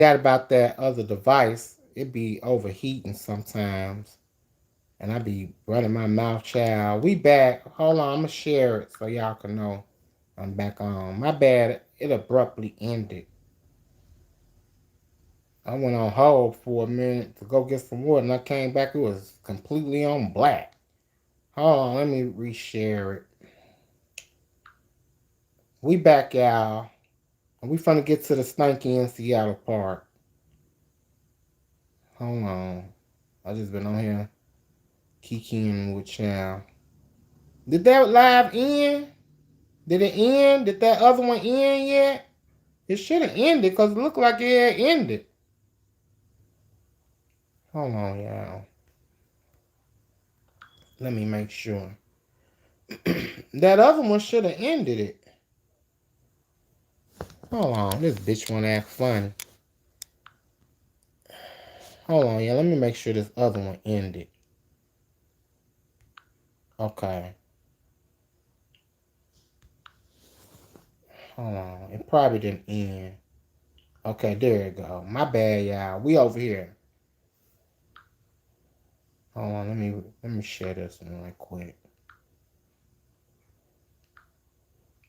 That about that other device, it be overheating sometimes. And I be running my mouth, child. We back. Hold on, I'm gonna share it so y'all can know I'm back on. My bad, it abruptly ended. I went on hold for a minute to go get some water, and I came back. It was completely on black. Hold on, let me reshare it. We back, y'all. And we finna get to the Stanky in Seattle part. Hold on. I just been on here kikiing with y'all. Did that live end? Did it end? Did that other one end yet? It should have ended because it looked like it had ended. Hold on, y'all. Let me make sure. That other one should have ended it. Hold on. This bitch wanna act funny. Hold on, yeah. Let me make sure this other one ended. Okay. Hold on. It probably didn't end. Okay, there you go. My bad, y'all. We over here. Hold on, let me share this one right quick.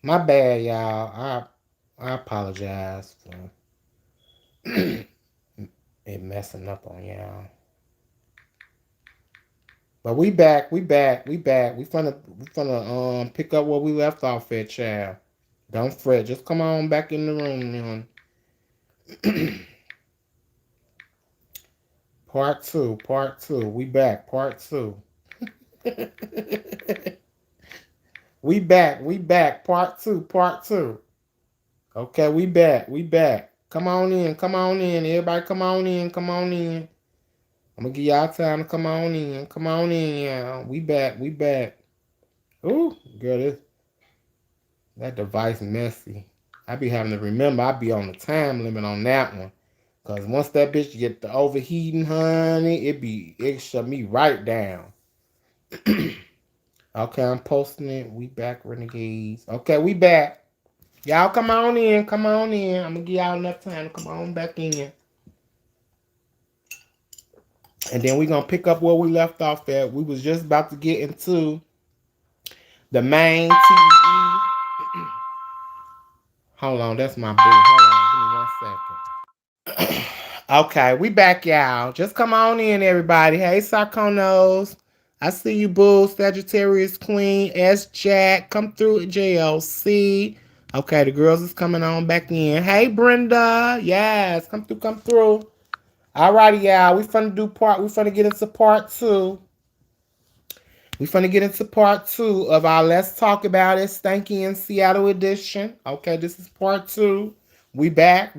My bad, y'all. I apologize for it messing up on y'all. But we back. We back. We finna pick up where we left off at, child. Don't fret. Just come on back in the room, man. Part two. We back. Part two. We back. Part two. Okay, we back. Come on in. Everybody come on in. I'm gonna give y'all time to come on in. Yeah. We back. Ooh, girl, that device messy. I be having to remember I be on the time limit on that one. Cause once that bitch get the overheating, honey, it shut me right down. Okay, I'm posting it. We back, Renegades. Okay, we back. Y'all come on in. I'm gonna give y'all enough time to come on back in. And then we gonna pick up where we left off at. We was just about to get into the main TE. Hold on, that's my boo. Hold on, give me 1 second. Okay, we back, y'all. Just come on in, everybody. Hey, Sarkonos. I see you, boo. Sagittarius Queen, S Jack. Come through, JLC. Okay, the girls is coming on back in. Hey, Brenda. Yes, come through. Alrighty, y'all. We finna get into part two. Of our Let's Talk About It Stanky in Seattle edition. Okay, this is part two. We back.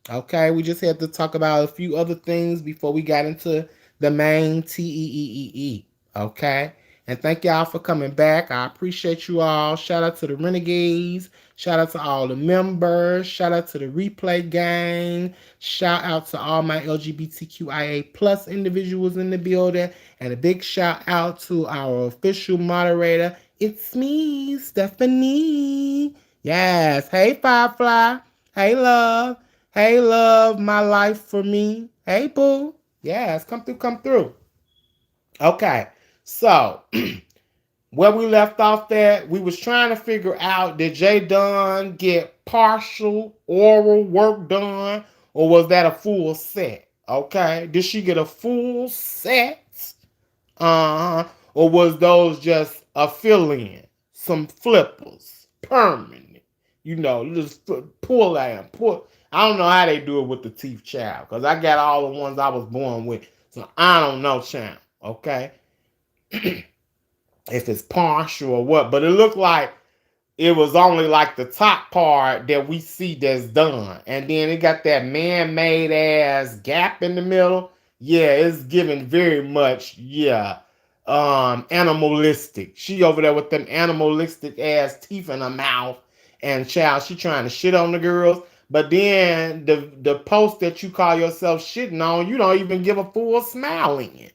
Okay, we just had to talk about a few other things before we got into the main TEEEE. Okay, and thank y'all for coming back. I appreciate you all. Shout out to the Renegades. Shout out to all the members. Shout out to the replay gang. Shout out to all my LGBTQIA plus individuals in the building. And a big shout out to our official moderator. It's me, Stephanie. Yes. Hey, Firefly. Hey, love. Hey, love, my life for me. Hey, boo. Yes, come through. Okay, so where we left off at, we was trying to figure out, did J Dunn get partial oral work done, or was that a full set? Okay, did she get a full set? Or was those just a fill-in, some flippers, permanent? Just pull out, pull. I don't know how they do it with the teeth, child, because I got all the ones I was born with, so I don't know, child. Okay, if it's partial or what, but it looked like it was only like the top part that we see that's done, and then it got that man-made ass gap in the middle. Yeah, it's giving very much, yeah, animalistic. She over there with them animalistic ass teeth in her mouth, and child, she trying to shit on the girls. But then the post that you call yourself shitting on, you don't even give a full smile in.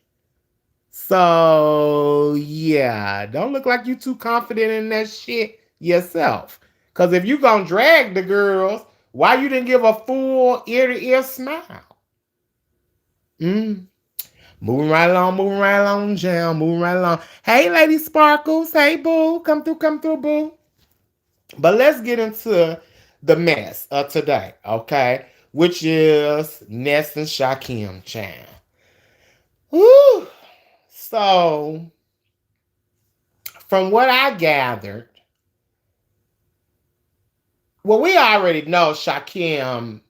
So yeah, don't look like you too confident in that shit yourself. Cause if you gonna drag the girls, Why you didn't give a full ear-to-ear smile? Moving right along, Jam. Moving right along. Hey, Lady Sparkles. Hey, boo. Come through, boo. But let's get into the mess of today, okay? Which is Ness and Shakim Chan. Woo! So, from what I gathered, well, we already know Shakim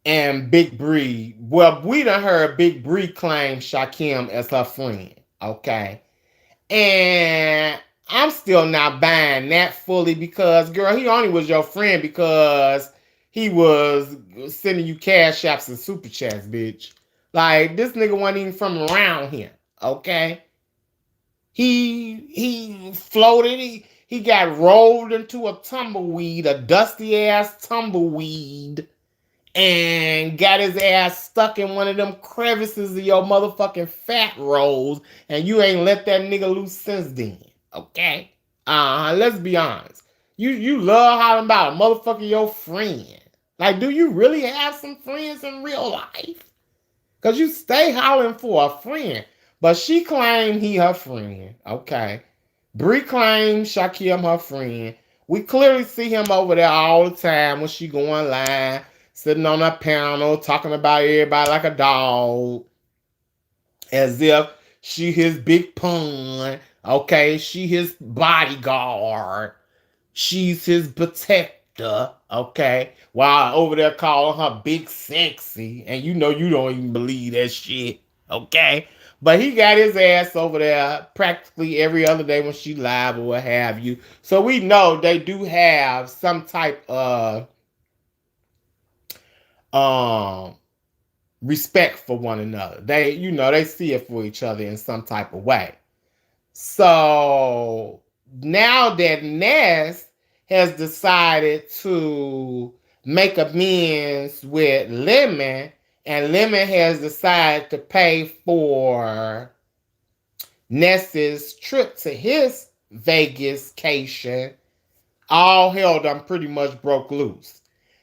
and Big Bree. Well, we done heard Big Bree claim Shakim as her friend, okay? And I'm still not buying that fully because, girl, he only was your friend because he was sending you cash apps and super chats, bitch. Like, this nigga wasn't even from around here, okay? He floated, he got rolled into a tumbleweed, a dusty ass tumbleweed, and got his ass stuck in one of them crevices of your motherfucking fat rolls, and you ain't let that nigga loose since then. Okay? Let's be honest. You love hollering about a motherfucker your friend. Like, do you really have some friends in real life? Cause you stay hollering for a friend. But she claimed he her friend. Okay. Bree claimed Shakim her friend. We clearly see him over there all the time when she going live, sitting on a panel, talking about everybody like a dog. As if she his big pun. Okay, she his bodyguard. She's his protector. Okay, while over there calling her big sexy, and you know you don't even believe that shit. Okay, but he got his ass over there practically every other day when she live or what have you. So we know they do have some type of um respect for one another. They, you know, they see it for each other in some type of way. So now that Ness has decided to make amends with Lemon, and Lemon has decided to pay for Ness's trip to his Vegas-cation, all hell done pretty much broke loose.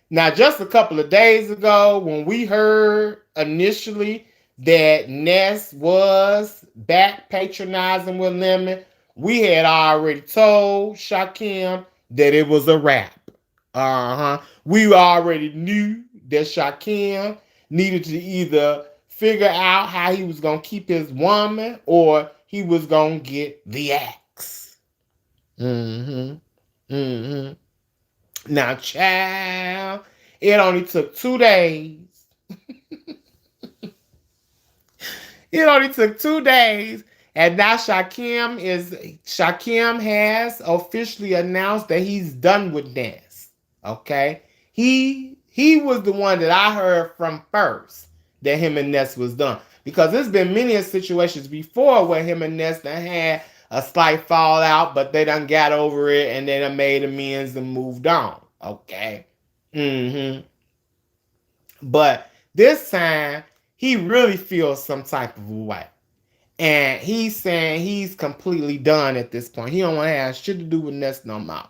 Now, just a couple of days ago, when we heard initially that Ness was back patronizing with Lemon, we had already told Shakim that it was a wrap. We already knew that Shakim needed to either figure out how he was going to keep his woman or he was going to get the axe. Now, child, it only took 2 days. It only took 2 days, and now Shakim has officially announced that he's done with Ness. Okay, he was the one that I heard from first that him and Ness was done, because there's been many situations before where him and Ness done had a slight fallout, but they done got over it and they done made amends and moved on. Okay. But this time, he really feels some type of way. And he's saying he's completely done at this point. He don't want to have shit to do with Ness no more.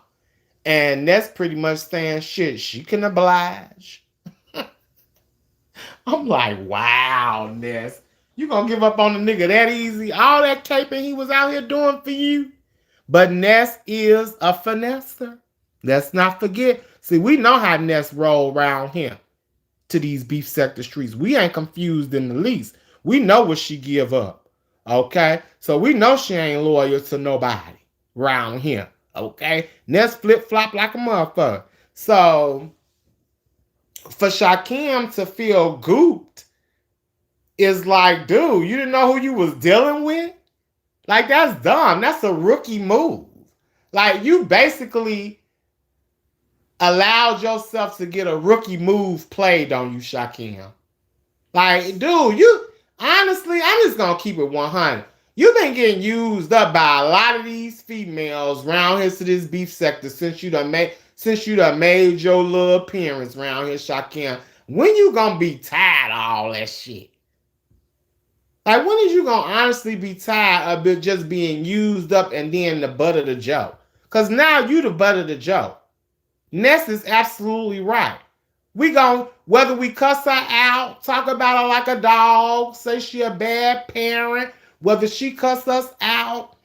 And Ness pretty much saying, shit, she can oblige. I'm like, wow, Ness. You gonna give up on the nigga that easy? All that caping he was out here doing for you? But Ness is a finesser. Let's not forget. See, we know how Ness roll around here to these beef sector streets. We ain't confused in the least. We know what she give up. Okay? So we know she ain't loyal to nobody around here. Okay? Ness flip-flop like a motherfucker. So for Shakim to feel gooped is like, dude, you didn't know who you was dealing with? Like, that's dumb. That's a rookie move. Like, you basically allowed yourself to get a rookie move played on you, Shakim. Like, dude, you honestly, I'm just gonna keep it 100. You've been getting used up by a lot of these females around here to this beef sector since you done made your little appearance around here, Shakim. When you gonna be tired of all that shit? Like, when is you gonna honestly be tired of it just being used up and then the butt of the joke? Cause now you the butt of the joke. Ness is absolutely right. We gon' whether we cuss her out, talk about her like a dog, say she a bad parent, whether she cuss us out,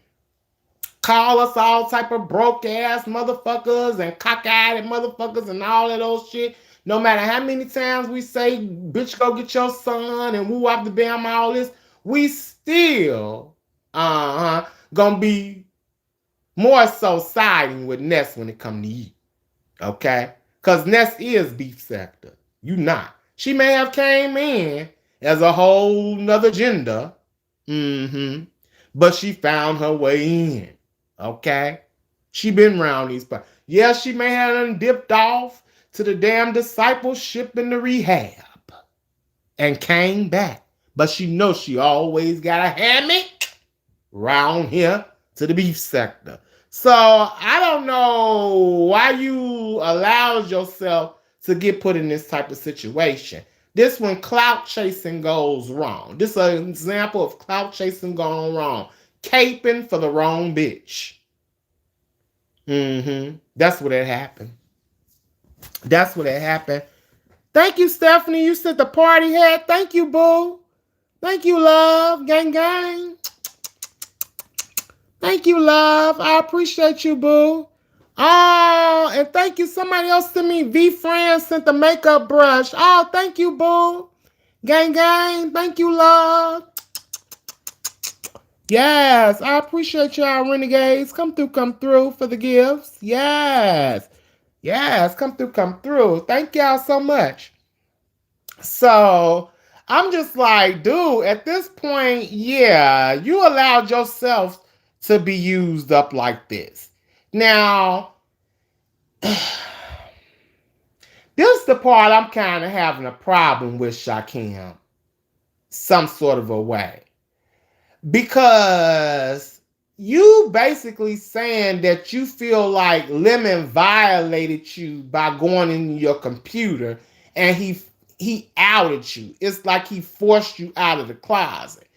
call us all type of broke ass motherfuckers and cockeyed motherfuckers and all of those shit. No matter how many times we say, bitch, go get your son and woo up the bam, all this, we still gonna be more so siding with Ness when it come to you. Okay? Because Ness is beef sector. You not. She may have came in as a whole nother gender. Mm-hmm. But she found her way in. Okay? She been around these parts. Yeah, she may have dipped off to the damn discipleship and the rehab and came back. But she knows she always got a hammock round here to the beef sector. So I don't know why you allowed yourself to get put in this type of situation. This when clout chasing goes wrong. This is an example of clout chasing going wrong. Caping for the wrong bitch. That's what it happened. That's what it happened. Thank you, Stephanie. You said the party hat. Thank you, boo. Thank you, love. Gang, gang. Thank you, love. I appreciate you, boo. Oh, and thank you. Somebody else sent me. V Friend sent the makeup brush. Oh, thank you, boo. Gang, gang. Thank you, love. Yes, I appreciate y'all, Renegades. Come through for the gifts. Yes. Yes, come through. Thank y'all so much. So I'm just like, dude, at this point, yeah, you allowed yourself to be used up like this. Now, this is the part I'm kind of having a problem with, Shakim, some sort of a way. Because you basically saying that you feel like Lemon violated you by going in your computer and he outed you. It's like he forced you out of the closet.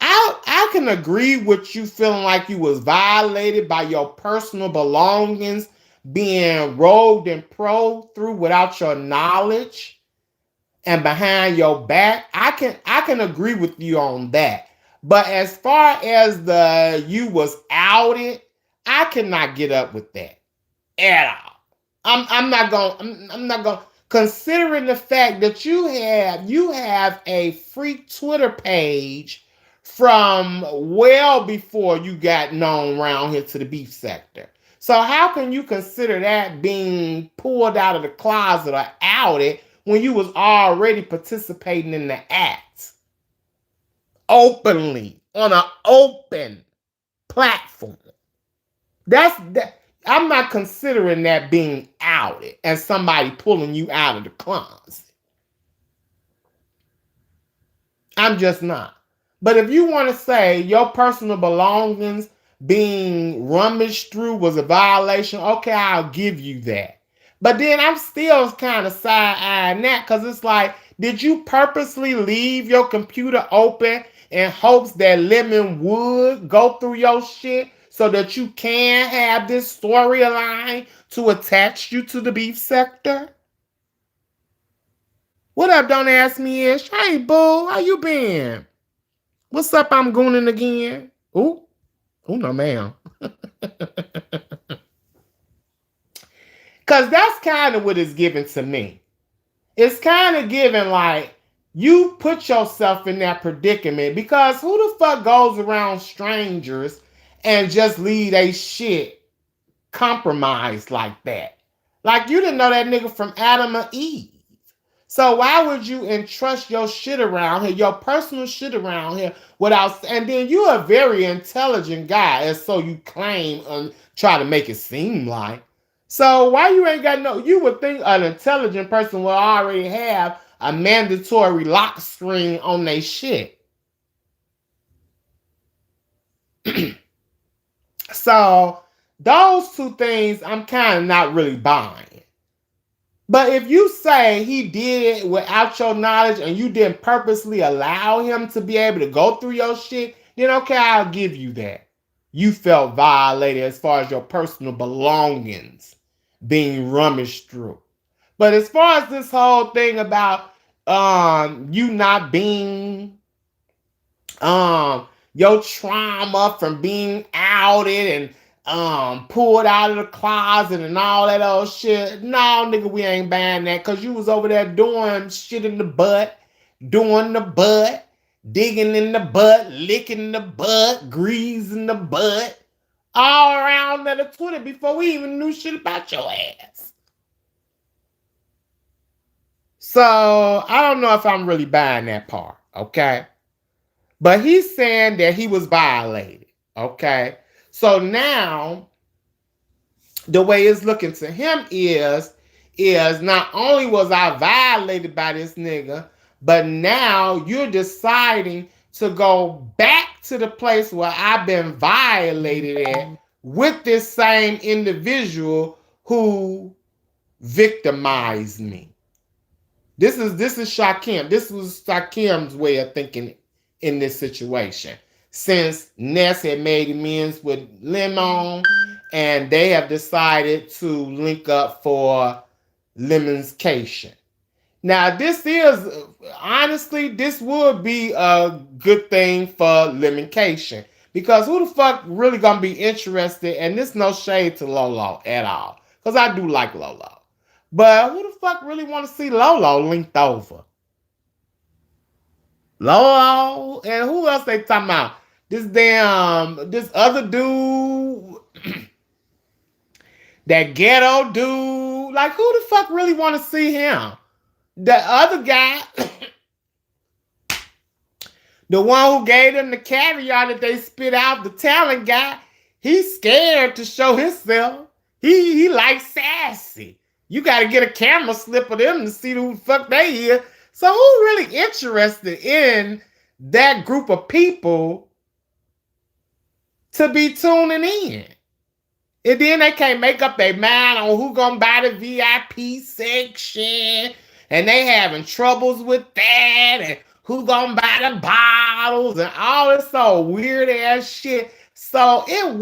I can agree with you feeling like you was violated by your personal belongings being rolled and probed through without your knowledge and behind your back. I can agree with you on that. But as far as the you was outed, I cannot get up with that at all. I'm not gonna considering the fact that you have a free Twitter page from well before you got known around here to the beef sector. So how can you consider that being pulled out of the closet or outed when you was already participating in the act openly on an open platform? I'm not considering that being outed and somebody pulling you out of the closet. I'm just not. But if you want to say your personal belongings being rummaged through was a violation, okay, I'll give you that. But then I'm still kind of side-eyeing that because it's like, did you purposely leave your computer open in hopes that Lemon would go through your shit so that you can have this storyline to attach you to the beef sector? What up, Don't Ask Me Ish? Hey, boo, how you been? What's up, I'm gooning again? Ooh, no, ma'am. Because that's kind of what it's given to me. It's kind of given like you put yourself in that predicament because who the fuck goes around strangers and just leave they shit compromised like that? Like you didn't know that nigga from Adam or Eve. So why would you entrust your shit around here, your personal shit around here without, and then you're a very intelligent guy, as so you claim and try to make it seem like. So why you ain't got no, you would think an intelligent person will already have a mandatory lock screen on their shit. So those two things I'm kind of not really buying. But if you say he did it without your knowledge and you didn't purposely allow him to be able to go through your shit, then okay, I'll give you that. You felt violated as far as your personal belongings being rummaged through. But as far as this whole thing about you not being your trauma from being outed and pulled out of the closet and all that old shit. No, nigga, we ain't buying that because you was over there doing shit in the butt, doing the butt, digging in the butt, licking the butt, greasing the butt, all around the Twitter before we even knew shit about your ass. So I don't know if I'm really buying that part, okay? But he's saying that he was violated, okay? So now the way it's looking to him is not only was I violated by this nigga, but now you're deciding to go back to the place where I've been violated at with this same individual who victimized me. This is Shakim. This was Shakim's way of thinking in this situation. Since Ness had made amends with Lemon, and they have decided to link up for Lemon's cation. Now, this is, honestly, this would be a good thing for Lemoncation. Because who the fuck really gonna be interested, and this no shade to Lolo at all. Because I do like Lolo. But who the fuck really want to see Lolo linked over? Lolo, and who else they talking about? This other dude, that ghetto dude. Like, who the fuck really want to see him? The other guy, the one who gave them the caviar that they spit out, the talent guy, he's scared to show himself. He like sassy. You got to get a camera slip of them to see who the fuck they is. So who really interested in that group of people to be tuning in? And then they can't make up their mind on who gonna buy the VIP section. And they having troubles with that. And who gonna buy the bottles and all this so weird ass shit. So it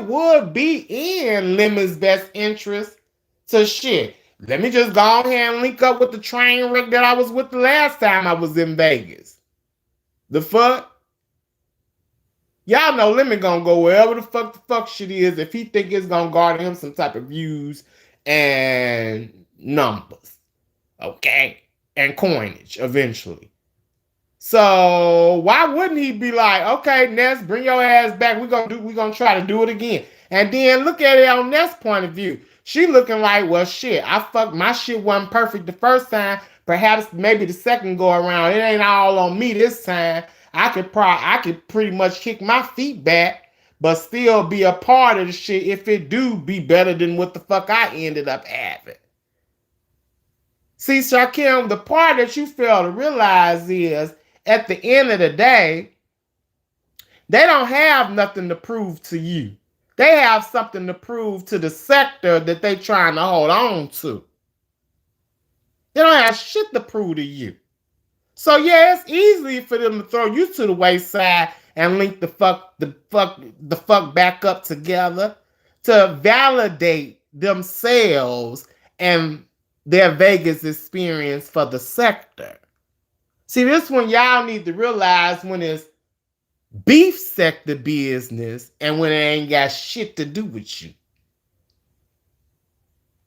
would be in Lemon's best interest to shit. Let me just go ahead and link up with the train wreck that I was with the last time I was in Vegas. The fuck? Y'all know Lemon gonna go wherever the fuck shit is if he think it's gonna garner him some type of views and numbers. Okay? And coinage eventually. So why wouldn't he be like, okay, Ness, bring your ass back. We're gonna try to do it again. And then look at it on Ness' point of view. She looking like, well, shit, my shit wasn't perfect the first time. Perhaps maybe the second go around. It ain't all on me this time. I could pretty much kick my feet back, but still be a part of the shit if it do be better than what the fuck I ended up having. See, Shakim, the part that you fail to realize is, at the end of the day, they don't have nothing to prove to you. They have something to prove to the sector that they trying to hold on to. They don't have shit to prove to you. So yeah, it's easy for them to throw you to the wayside and link the fuck back up together to validate themselves and their Vegas experience for the sector. See, this one y'all need to realize when it's beef sector business and when it ain't got shit to do with you.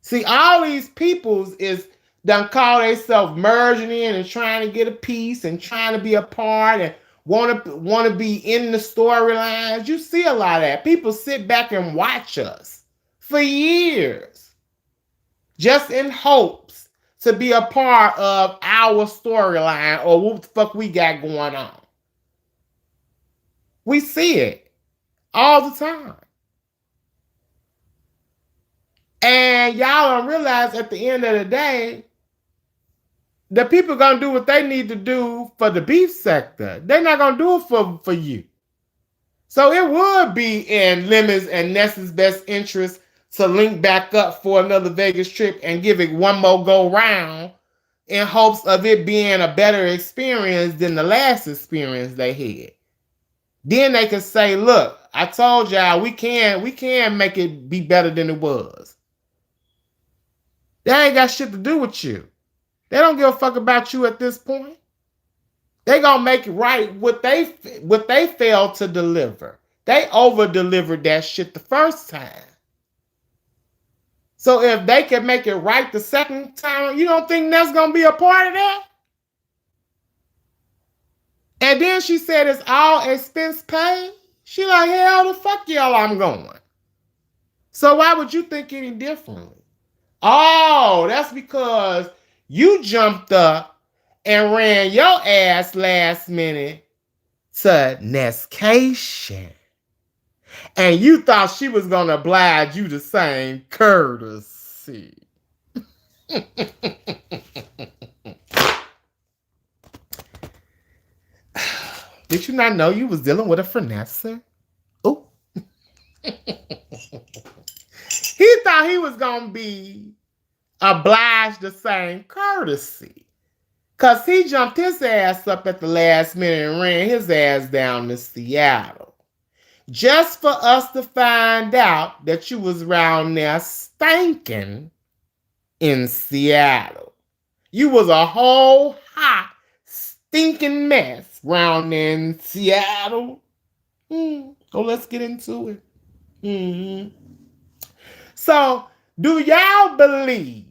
See, all these peoples is done call themselves merging in and trying to get a piece and trying to be a part and want to be in the storylines. You see a lot of that. People sit back and watch us for years just in hopes to be a part of our storyline or what the fuck we got going on. We see it all the time. And y'all don't realize at the end of the day, the people gonna do what they need to do for the beef sector. They're not gonna do it for you. So it would be in Lemon's and Ness's best interest to link back up for another Vegas trip and give it one more go round in hopes of it being a better experience than the last experience they had. Then they could say, look, I told y'all we can make it be better than it was. That ain't got shit to do with you. They don't give a fuck about you at this point. They gonna make it right what they failed to deliver. They over-delivered that shit the first time. So if they can make it right the second time, you don't think that's gonna be a part of that? And then she said it's all expense paid. She like, hell the fuck y'all, I'm going. So why would you think any differently? Oh, that's because you jumped up and ran your ass last minute to Nescation. And you thought she was going to oblige you the same courtesy. Did you not know you was dealing with a finesser? Oh. He thought he was going to be obliged the same courtesy. Because he jumped his ass up at the last minute and ran his ass down to Seattle. Just for us to find out that you was around there stinking in Seattle. You was a whole hot, stinking mess round in Seattle. So let's get into it. So, do y'all believe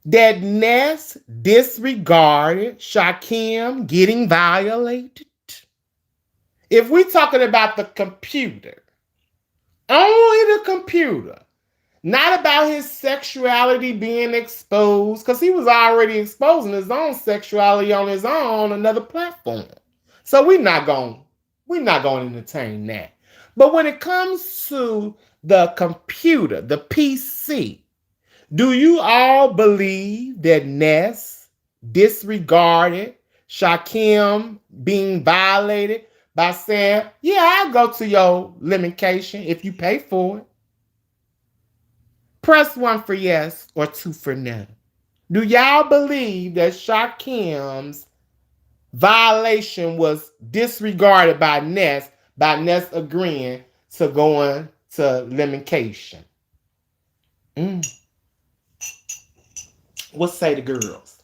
that Ness disregarded Shaquem getting violated? If we're talking about the computer, only the computer, not about his sexuality being exposed, because he was already exposing his own sexuality on his own another platform. So we're not going to entertain that. But when it comes to the computer, the PC, do you all believe that Ness disregarded Shaquem being violated by saying, yeah, I'll go to your limitation if you pay for it? Press 1 for yes or 2 for no. Do y'all believe that Shaquem's violation was disregarded by Ness agreeing to going to limitation? What say the girls?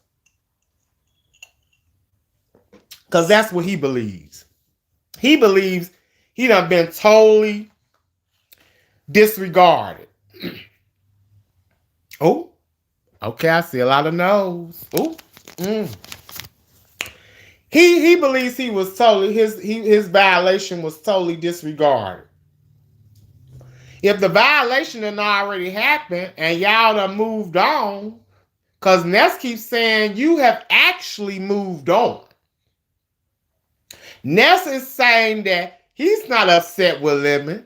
Because that's what he believes. He believes he done been totally disregarded. Oh, okay, I see a lot of no's. Oh, He believes he was totally his violation was totally disregarded. If the violation had already happened and y'all done moved on, because Ness keeps saying you have actually moved on. Ness is saying that he's not upset with Lemon.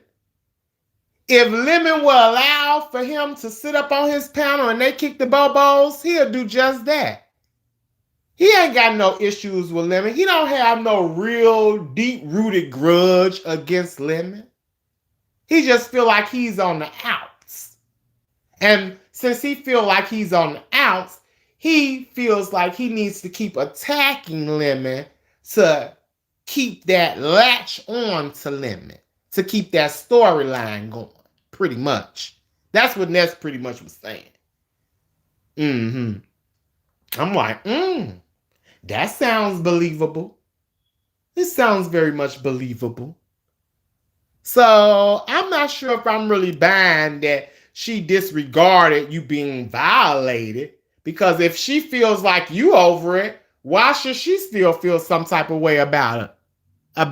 If Lemon will allow for him to sit up on his panel and they kick the bobos, he'll do just that. He ain't got no issues with Lemon. He don't have no real deep-rooted grudge against Lemon. He just feel like he's on the outs. And since he feel like he's on the outs, he feels like he needs to keep attacking Lemon to keep that latch on to Lemon, to keep that storyline going, pretty much. That's what Ness pretty much was saying. I'm like, that sounds believable. It sounds very much believable. So I'm not sure if I'm really buying that she disregarded you being violated, because if she feels like you over it, why should she still feel some type of way about it? I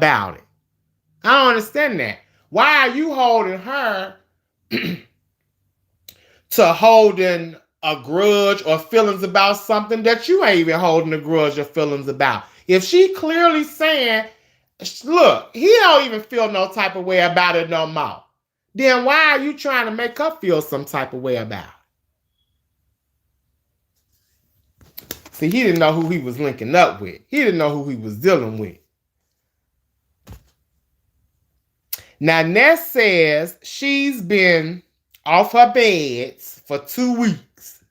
don't understand that. Why are you holding her to holding a grudge or feelings about something that you ain't even holding a grudge or feelings about? If she clearly saying, look, he don't even feel no type of way about it no more, then why are you trying to make her feel some type of way about it? See, he didn't know who he was linking up with. He didn't know who he was dealing with. Now, Ness says she's been off her beds for 2 weeks.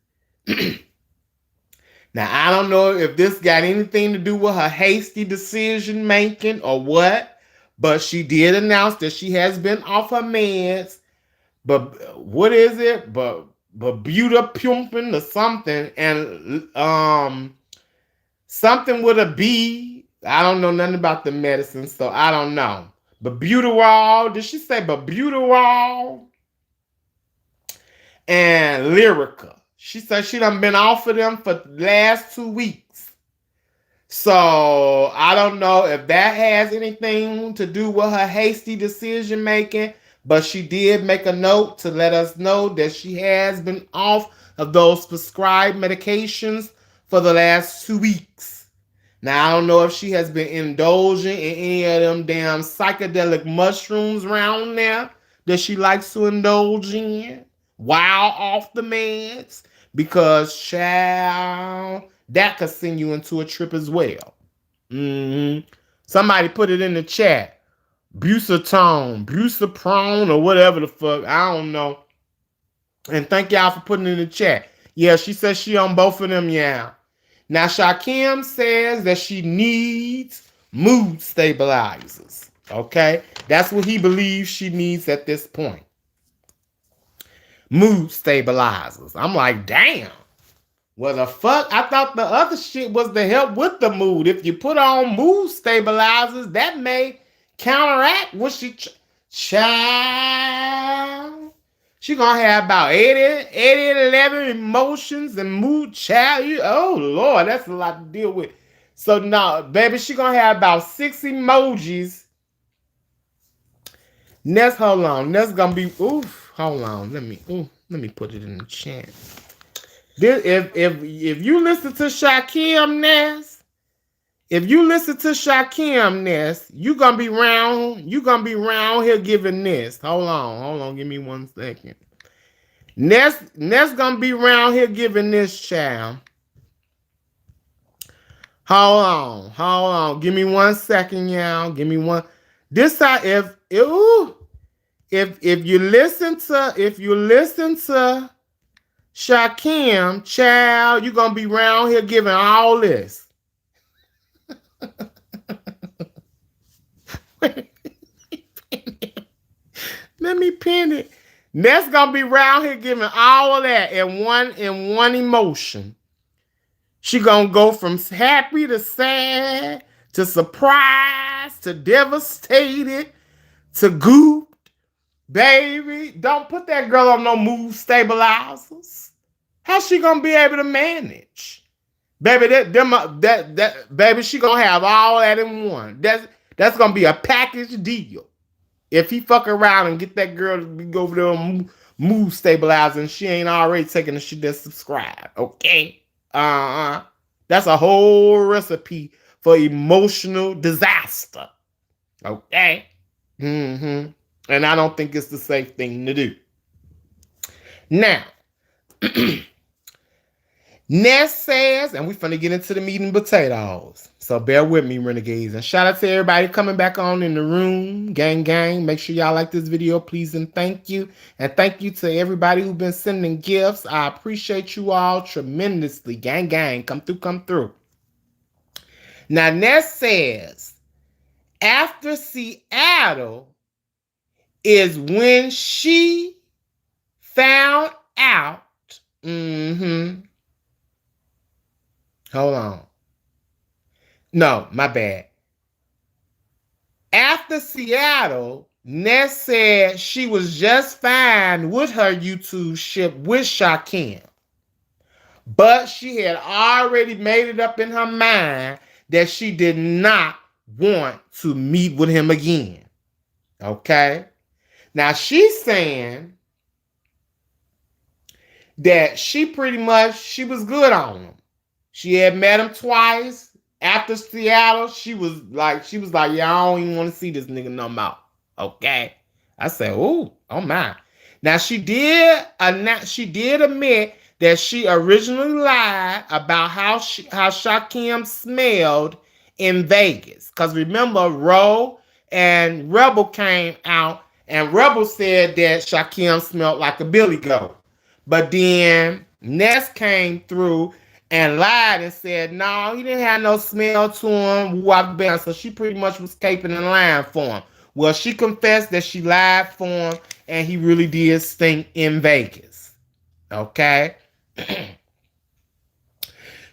Now, I don't know if this got anything to do with her hasty decision making or what, but she did announce that she has been off her meds. But what is it? But Butypumping or something, and something with a B. I don't know nothing about the medicine, so I don't know. Butyrol. Did she say butyrol? And Lyrica. She said she done been off of them for the last 2 weeks. So I don't know if that has anything to do with her hasty decision making, but she did make a note to let us know that she has been off of those prescribed medications for the last 2 weeks. Now I don't know if she has been indulging in any of them damn psychedelic mushrooms around there that she likes to indulge in while off the meds, because child, that could send you into a trip as well. Somebody put it in the chat. Busaprone, or whatever the fuck. I don't know. And thank y'all for putting it in the chat. Yeah, she says she on both of them, yeah. Now, Shakim says that she needs mood stabilizers. Okay? That's what he believes she needs at this point. Mood stabilizers. I'm like, damn. Well, the fuck? I thought the other shit was to help with the mood. If you put on mood stabilizers, that may counteract what she... Child. She gonna have about 11 emotions and mood. Child. Oh, Lord, that's a lot to deal with. So, no, baby, she gonna have about 6 emojis. Next, hold on. Next gonna be... Oof. Hold on. Let me put it in the chat. If you listen to Shakim Ness, you gonna be round here giving this. Hold on, give me 1 second. Ness gonna be round here giving this, child. Hold on, give me 1 second, y'all. Give me one. This time, if you listen to Shakim, child, you gonna be around here giving all this. Let me pin it. That's gonna be around here giving all of that in one emotion. She gonna go from happy to sad to surprised to devastated to gooped. Baby, don't put that girl on no mood stabilizers. How's she gonna be able to manage? Baby, baby, she gonna have all that in one. That's gonna be a package deal. If he fuck around and get that girl to go over there on mood stabilizer and she ain't already taking the shit that's subscribed, okay? That's a whole recipe for emotional disaster, okay? And I don't think it's the safe thing to do. Now, Ness says, and we finna get into the meat and potatoes. So bear with me, Renegades. And shout out to everybody coming back on in the room. Gang, gang. Make sure y'all like this video, please, and thank you. And thank you to everybody who's been sending gifts. I appreciate you all tremendously. Gang, gang. Come through. Now, Ness says, after Seattle is when she found out. Hold on. No, my bad. After Seattle, Ness said she was just fine with her YouTube ship with Shakim. But she had already made it up in her mind that she did not want to meet with him again. Okay? Now she's saying that she was good on him. She had met him twice. After Seattle, she was like, yeah, I don't even want to see this nigga no more. Okay. I said, oh my. Now she did admit that she originally lied about how Shakim smelled in Vegas. Because remember, Ro and Rebel came out, and Rebel said that Shakim smelled like a billy goat. But then Ness came through and lied and said, no, he didn't have no smell to him. So she pretty much was caping and lying for him. Well, she confessed that she lied for him and he really did stink in Vegas. Okay.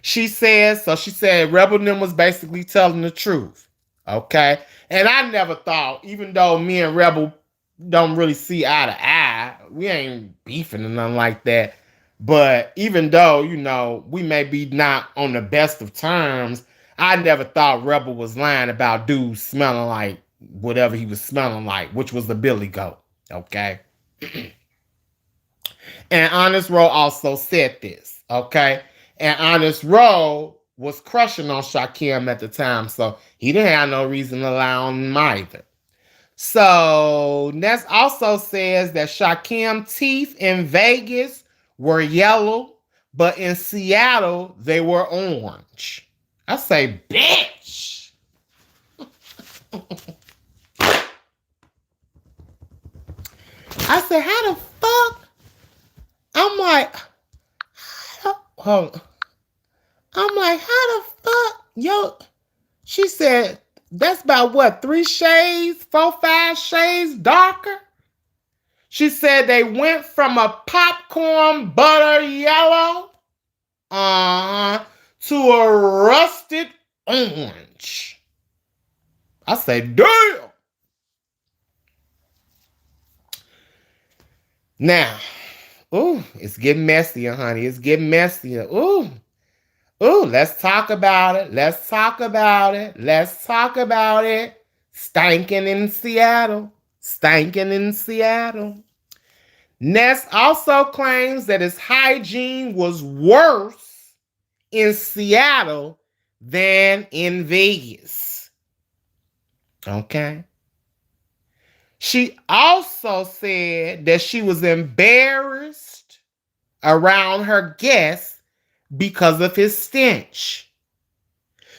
She said Rebel Nim was basically telling the truth. Okay. And I never thought, even though me and Rebel don't really see eye to eye, we ain't beefing or nothing like that. But even though, we may be not on the best of terms, I never thought Rebel was lying about dude smelling like whatever he was smelling like, which was the Billy Goat. Okay. And Honest Row also said this. Okay. And Honest Row was crushing on Shakim at the time, so he didn't have no reason to lie on him either. So Ness also says that Shakim's teeth in Vegas were yellow, but in Seattle they were orange. I say, bitch. I said, how the fuck? I'm like, hold on. I'm like, how the fuck? Yo, she said, that's about what, 3 shades, 4, 5 shades darker? She said they went from a popcorn butter yellow to a rusted orange. I said, damn. Now, it's getting messier, honey. It's getting messier. Ooh, let's talk about it. Let's talk about it. Let's talk about it. Stanking in Seattle. Stanking in Seattle. Ness also claims that his hygiene was worse in Seattle than in Vegas. Okay. She also said that she was embarrassed around her guests because of his stench.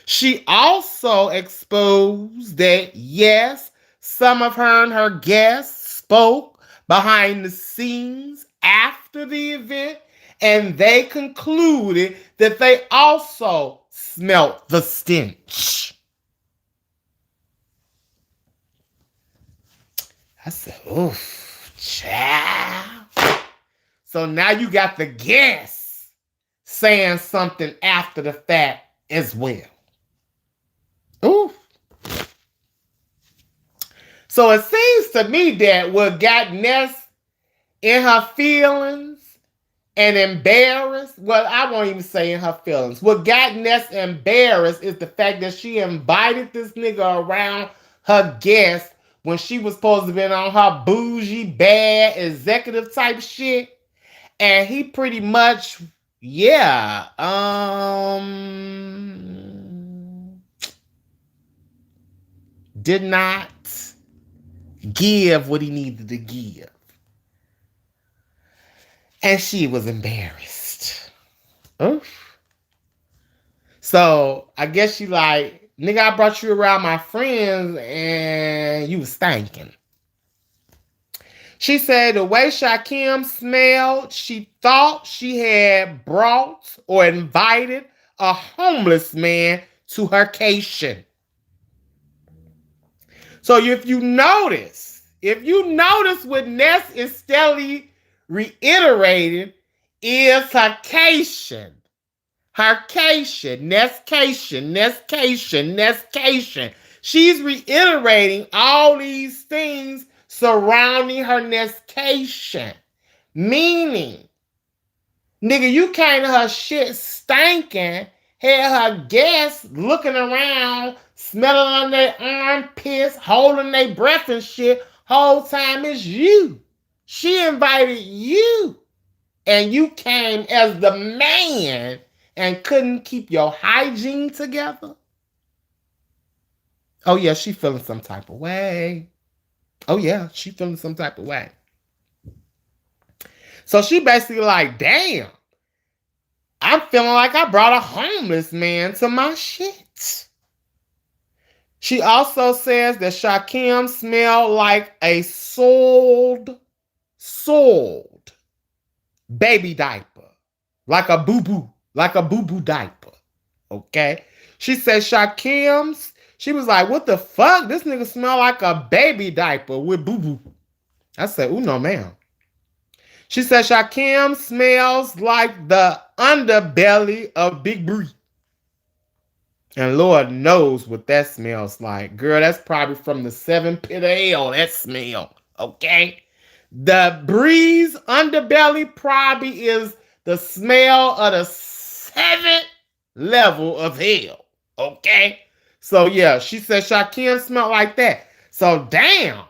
She also exposed that, yes, some of her and her guests spoke behind the scenes after the event, and they concluded that they also smelt the stench. I said, oof, child. So now you got the guests saying something after the fact as well. Oof. So it seems to me that what got Ness in her feelings and embarrassed, well, I won't even say in her feelings. What got Ness embarrassed is the fact that she invited this nigga around her guests when she was supposed to be on her bougie, bad, executive type shit. And he pretty much, did not give what he needed to give. And she was embarrassed. Oof. So I guess she like, nigga, I brought you around my friends and you was stinking. She said the way Shakim smelled, she thought she had brought or invited a homeless man to her cation. So if you notice what Ness is steadily reiterating is her cation. Her cation, Nesscation, Nesscation, Nesscation. She's reiterating all these things surrounding her Nesscation. Meaning, nigga, you came to her shit stinking, had her guests looking around, smelling on their armpits, holding their breath and shit. Whole time it's you. She invited you. And you came as the man and couldn't keep your hygiene together. Oh, yeah, she feeling some type of way. Oh, yeah, she feeling some type of way. So she basically like, damn, I'm feeling like I brought a homeless man to my shit. She also says that Shakim smelled like a soiled baby diaper. Like a boo-boo diaper. Okay? She said Shakim's, she was like, what the fuck? This nigga smell like a baby diaper with boo-boo. I said, ooh, no, ma'am. She said Shakim smells like the underbelly of Big Bree. And Lord knows what that smells like. Girl, that's probably from the 7 pit of hell, that smell. Okay? The Bree's underbelly probably is the smell of the 7th level of hell. Okay? So yeah, she said Shakim smelled like that. So damn,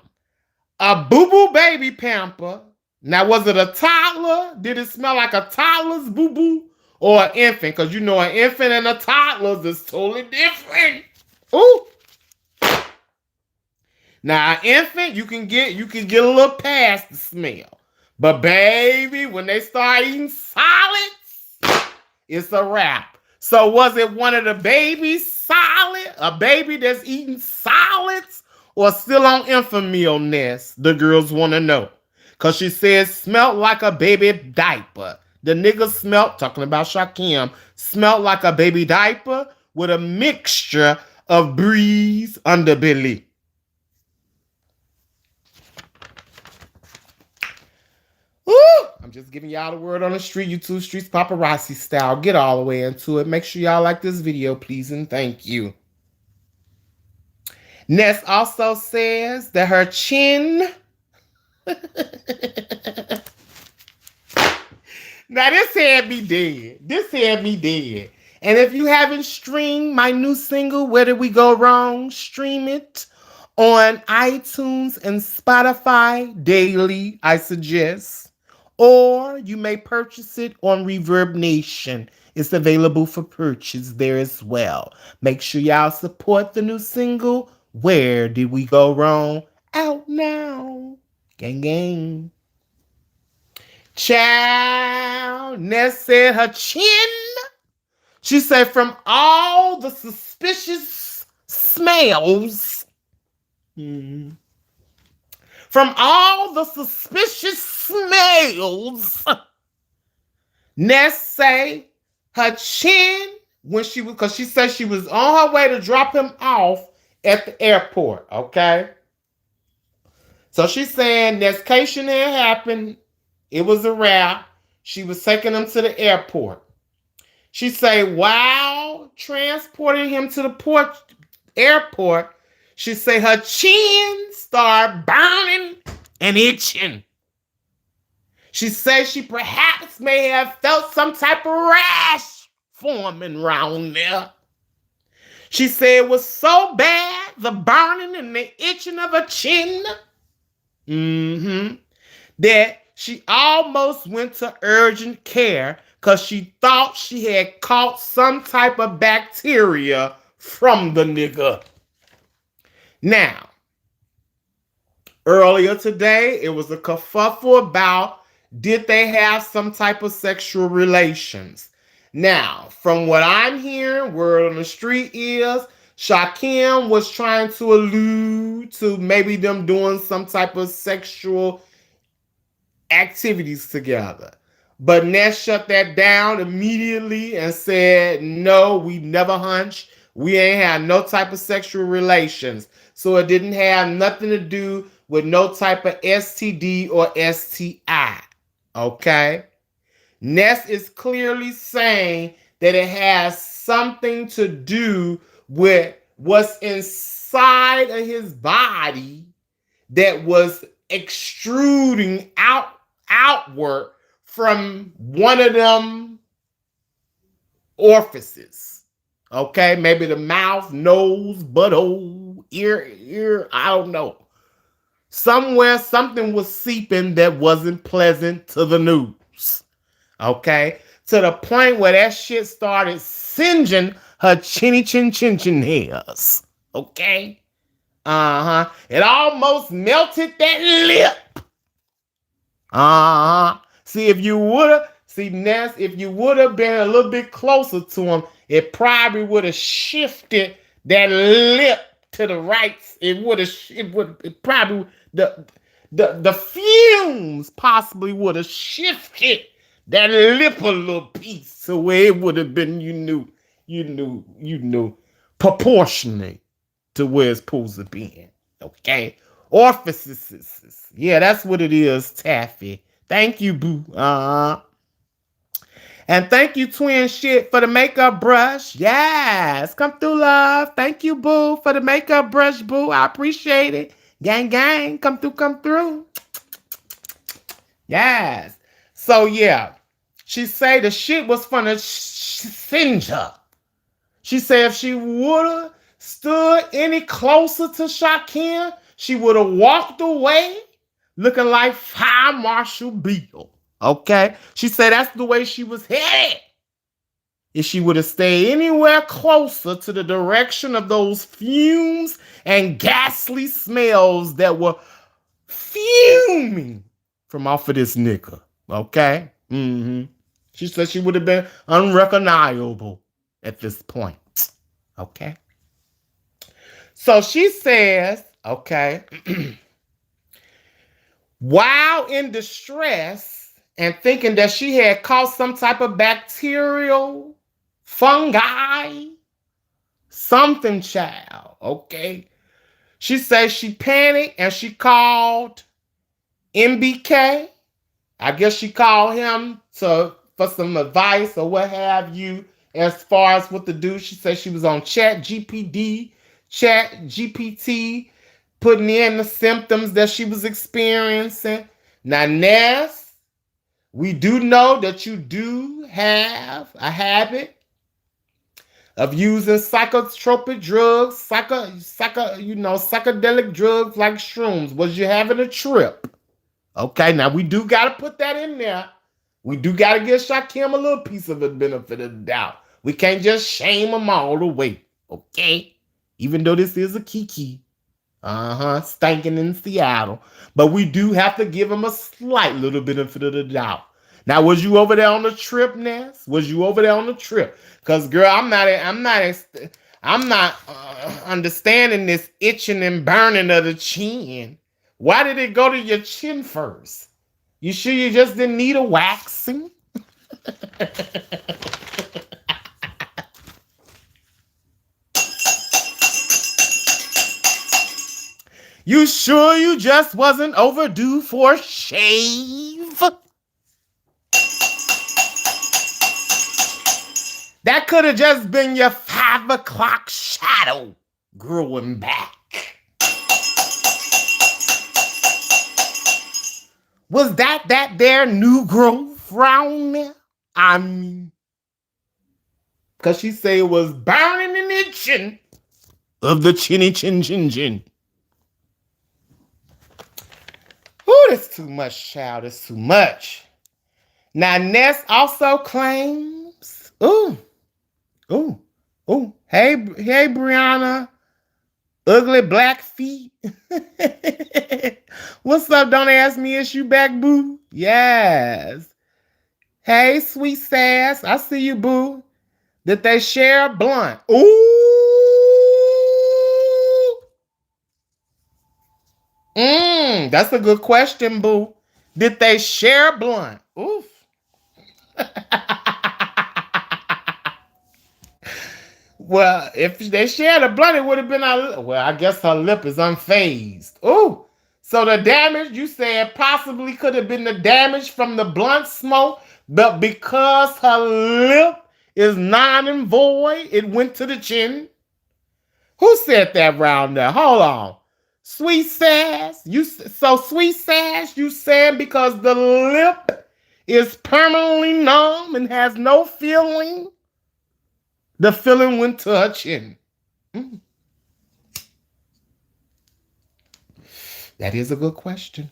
a boo-boo baby pamper. Now, was it a toddler? Did it smell like a toddler's boo-boo? Or an infant? Because you know an infant and a toddler is totally different. Ooh. Now, an infant, you can get a little past the smell. But baby, when they start eating solids, it's a wrap. So was it one of the babies solid? A baby that's eating solids? Or still on infant meal nest? The girls want to know. Because she says smelled like a baby diaper. The nigga smelled, talking about Shakim, smelled like a baby diaper with a mixture of Breeze underbelly. Woo! I'm just giving y'all the word on the street, YouTube streets paparazzi style. Get all the way into it. Make sure y'all like this video, please, and thank you. Ness also says that her chin... Now, this had me dead. This had me dead. And if you haven't streamed my new single, Where Did We Go Wrong? Stream it on iTunes and Spotify daily, I suggest. Or you may purchase it on Reverb Nation. It's available for purchase there as well. Make sure y'all support the new single, Where Did We Go Wrong? Out now. Gang, gang. Child, Ness said her chin. She said from all the suspicious smells. From all the suspicious smells. Ness say her chin when she was, because she said she was on her way to drop him off at the airport. Okay. So she's saying Nescation had happened. It was a wrap. She was taking him to the airport. She say, while transporting him to the airport, she say her chin started burning and itching. She says she perhaps may have felt some type of rash forming around there. She said it was so bad, the burning and the itching of her chin, that she almost went to urgent care because she thought she had caught some type of bacteria from the nigga. Now, earlier today, it was a kerfuffle about did they have some type of sexual relations. Now, from what I'm hearing, word on the street is Shakim was trying to allude to maybe them doing some type of sexual activities together. But Ness shut that down immediately and said, no, we never hunched. We ain't had no type of sexual relations. So it didn't have nothing to do with no type of STD or STI. Okay? Ness is clearly saying that it has something to do with what's inside of his body that was extruding outward from one of them orifices. Okay, maybe the mouth, nose, butthole, ear, I don't know. Somewhere something was seeping that wasn't pleasant to the news. Okay, to the point where that shit started singeing her chinny chin hairs. Okay. It almost melted that lip. See, Ness, if you would have been a little bit closer to him, it probably would have shifted that lip to the right. It probably, the fumes possibly would have shifted that lip a little piece to where it would have been, you knew, proportionate to where it's supposed to be. Okay? Orifices. Yeah, that's what it is, Taffy. Thank you, boo. And thank you, twin shit, for the makeup brush. Yes. Come through, love. Thank you, boo, for the makeup brush, boo. I appreciate it. Gang, gang. Come through, come through. Yes. So, yeah. She say the shit was from the singe her. She said if she would have stood any closer to Shaquem, she would have walked away looking like Fire Marshal Bill. Okay? She said that's the way she was headed. If she would have stayed anywhere closer to the direction of those fumes and ghastly smells that were fuming from off of this nigga. Okay? She said she would have been unrecognizable at this point. Okay? So she says, okay, while in distress and thinking that she had caught some type of bacterial, fungi, something, child, okay? She says she panicked and she called MBK. I guess she called him for some advice or what have you as far as what to do. She said she was on Chat GPT, putting in the symptoms that she was experiencing. Now, Ness, we do know that you do have a habit of using psychotropic drugs, psychedelic drugs like shrooms. Was you having a trip? Okay, now we do got to put that in there. We do got to give Shaquem a little piece of the benefit of the doubt. We can't just shame him all the way, okay? Even though this is a Kiki. Stanking in Seattle. But we do have to give him a slight little benefit of the doubt. Now, was you over there on the trip, Ness? Was you over there on the trip? Because, girl, I'm not understanding this itching and burning of the chin. Why did it go to your chin first? You sure you just didn't need a waxing? You sure you just wasn't overdue for a shave? That could have just been your 5 o'clock shadow growing back. Was that there new growth round there? I mean, because she say it was burning and itching of the chinny chin chin chin. Ooh, that's too much, child. That's too much. Now, Ness also claims, hey, Brianna, ugly black feet. What's up? Don't ask me, is you back, boo? Yes. Hey, sweet sass, I see you, boo. Did they share a blunt? Ooh. That's a good question, boo. Did they share a blunt? Oof. Well, if they shared a blunt, it would have been I guess her lip is unfazed. Ooh. So the damage, you said possibly could have been the damage from the blunt smoke, but because her lip is non and void, it went to the chin. Who said that round there? Hold on. Sweet sass, sweet sass, you said because the lip is permanently numb and has no feeling. The feeling went to her chin. That is a good question.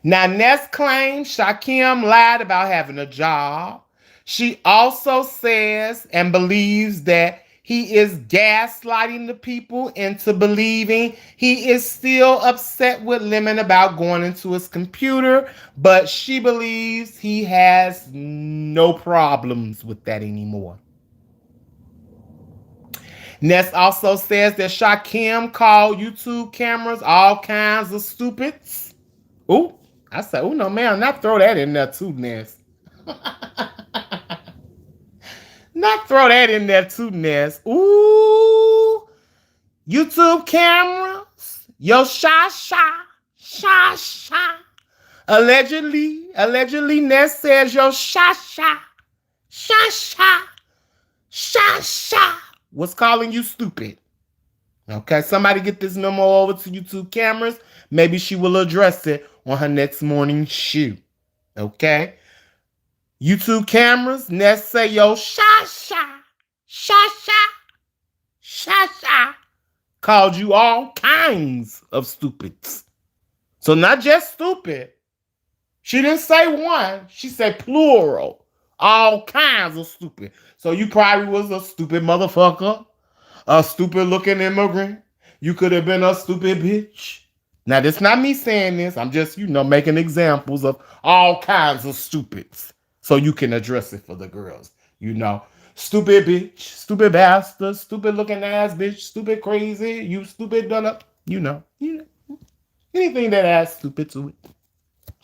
Now, Ness claims Shaquem lied about having a job. She also says and believes that he is gaslighting the people into believing he is still upset with Lemon about going into his computer, but she believes he has no problems with that anymore. Ness also says that Shaquem called YouTube cameras all kinds of stupids. Ooh, I said, oh no, man, not throw that in there too, Ness. Not throw that in there too, Ness. Ooh, YouTube cameras, yo sha. Allegedly, Ness says your Shasha was calling you stupid. Okay, somebody get this memo over to YouTube cameras. Maybe she will address it on her next morning shoot. Okay, YouTube cameras. Ness say yo Shasha called you all kinds of stupids. So not just stupid. She didn't say one. She said plural. All kinds of stupid. So you probably was a stupid motherfucker, a stupid looking immigrant. You could have been a stupid bitch. Now, that's not me saying this. I'm just, making examples of all kinds of stupids. So you can address it for the girls. Stupid bitch, stupid bastard, stupid looking ass bitch, stupid crazy, you stupid done up. Anything that adds stupid to it.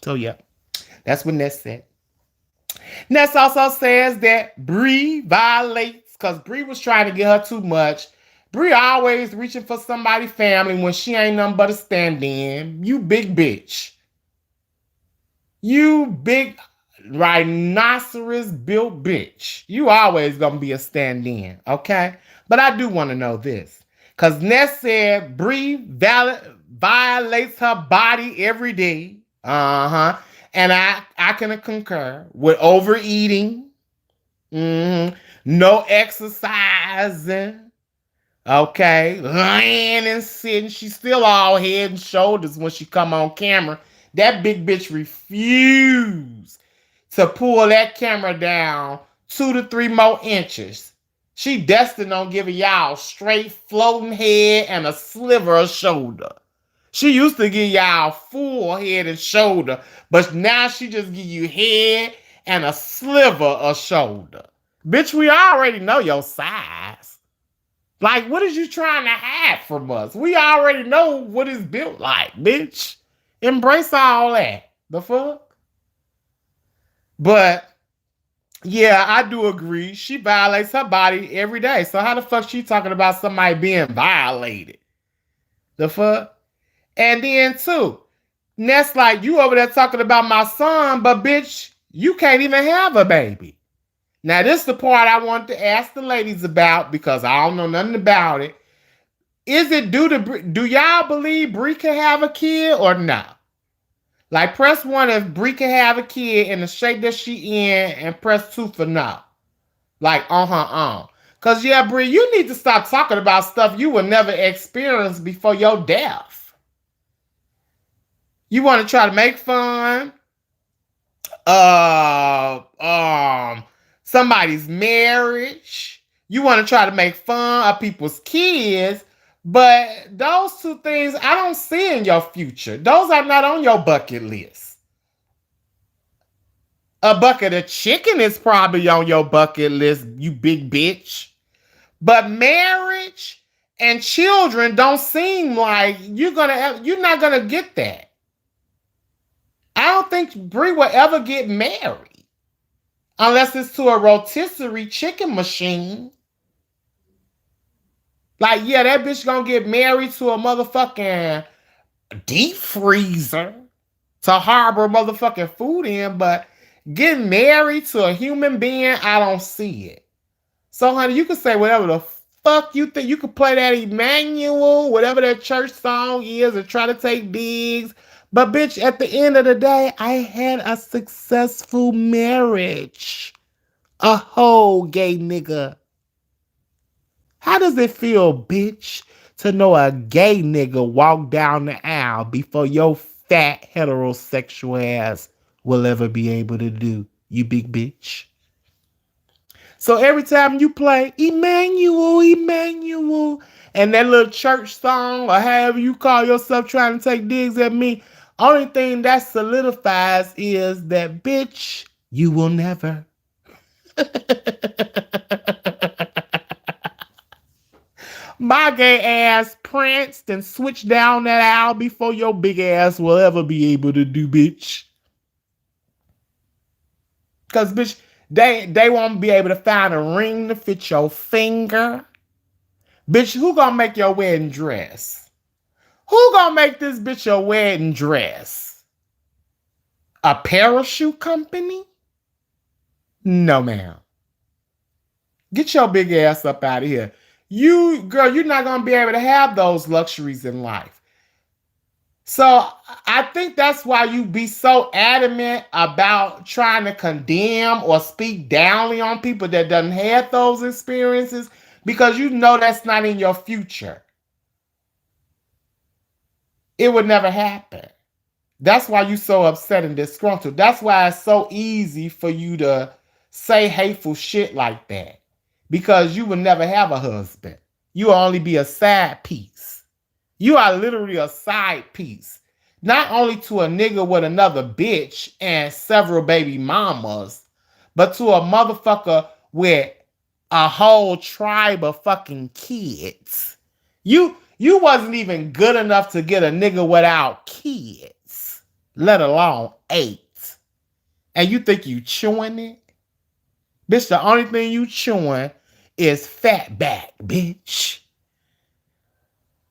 So yeah, that's what Ness said. Ness also says that Bree violates, because Bree was trying to get her too much. Bree always reaching for somebody's family when she ain't nothing but a stand-in. You big bitch. You big rhinoceros built bitch. You always gonna be a stand-in, okay? But I do want to know this. Because Ness said Bree violates her body every day. And I can concur with overeating, no exercising, okay, laying and sitting. She's still all head and shoulders when she come on camera. That big bitch refused to pull that camera down 2 to 3 more inches. She destined on giving y'all straight floating head and a sliver of shoulder. She used to give y'all full head and shoulder, but now she just give you head and a sliver of shoulder. Bitch, we already know your size. Like, what is you trying to hide from us? We already know what it's built like, bitch. Embrace all that. The fuck? But, yeah, I do agree. She violates her body every day. So how the fuck she talking about somebody being violated? The fuck? And then, too, Ness like, you over there talking about my son, but bitch, you can't even have a baby. Now, this is the part I want to ask the ladies about because I don't know nothing about it. Is it do y'all believe Bree can have a kid or not? Like, press 1 if Bree can have a kid in the shape that she in, and press 2 for no. Like, on her own. Because, yeah, Bree, you need to stop talking about stuff you will never experience before your death. You want to try to make fun somebody's marriage. You want to try to make fun of people's kids. But those two things I don't see in your future. Those are not on your bucket list. A bucket of chicken is probably on your bucket list, you big bitch. But marriage and children don't seem like you're not gonna get that. I don't think Bree will ever get married unless it's to a rotisserie chicken machine. Like, yeah, that bitch gonna get married to a motherfucking deep freezer to harbor motherfucking food in, but getting married to a human being, I don't see it. So, honey, you can say whatever the fuck you think. You can play that Emmanuel, whatever that church song is, and try to take digs. But, bitch, at the end of the day, I had a successful marriage. A whole gay nigga. How does it feel, bitch, to know a gay nigga walk down the aisle before your fat heterosexual ass will ever be able to do, you big bitch? So every time you play Emmanuel, and that little church song or however you call yourself trying to take digs at me, only thing that solidifies is that, bitch, you will never. My gay ass pranced and switched down that aisle before your big ass will ever be able to do, bitch. Because, bitch, they won't be able to find a ring to fit your finger. Bitch, who gonna make your wedding dress? Who gonna make this bitch your wedding dress? A parachute company? No, ma'am. Get your big ass up out of here. Girl, you're not going to be able to have those luxuries in life. So I think that's why you be so adamant about trying to condemn or speak downly on people that doesn't have those experiences, because you know that's not in your future. It would never happen. That's why you so upset and disgruntled. That's why it's so easy for you to say hateful shit like that. Because you would never have a husband. You will only be a side piece. You are literally a side piece. Not only to a nigga with another bitch and several baby mamas, but to a motherfucker with a whole tribe of fucking kids. You wasn't even good enough to get a nigga without kids, let alone 8. And you think you chewing it? Bitch, the only thing you chewing is fat back, bitch.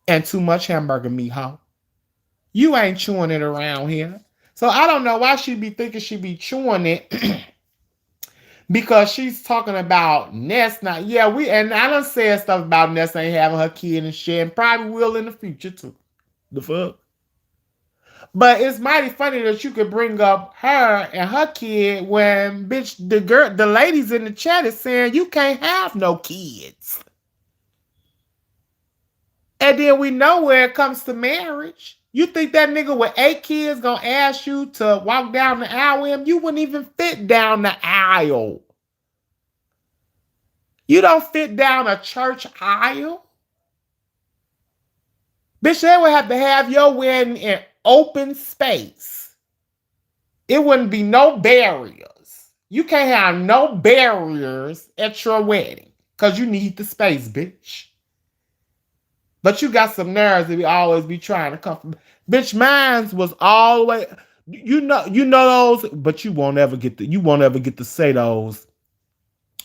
And too much hamburger meat, huh? You ain't chewing it around here. So I don't know why she be thinking she be chewing it. Because she's talking about Ness now. Yeah, and I done said stuff about Ness ain't having her kid and shit, and probably will in the future too. The fuck? But it's mighty funny that you could bring up her and her kid when, bitch, the ladies in the chat is saying you can't have no kids. And then we know where it comes to marriage. You think that nigga with 8 kids gonna ask you to walk down the aisle with him? You wouldn't even fit down the aisle. You don't fit down a church aisle. Bitch, they would have to have your wedding in open space. It wouldn't be no barriers. You can't have no barriers at your wedding because you need the space, bitch. But you got some nerves that we always be trying to come from. Bitch, mine was all the way. You know those, but you won't ever get to say those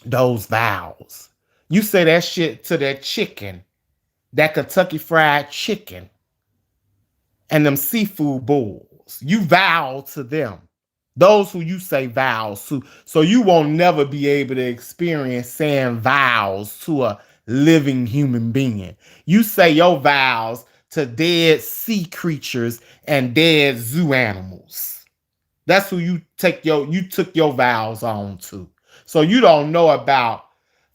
vows. You say that shit to that chicken, that Kentucky Fried Chicken, and them seafood bowls. You vow to them. Those who you say vows to. So you won't never be able to experience saying vows to a living human being. You say your vows to dead sea creatures and dead zoo animals. That's who you took your vows on to. So you don't know about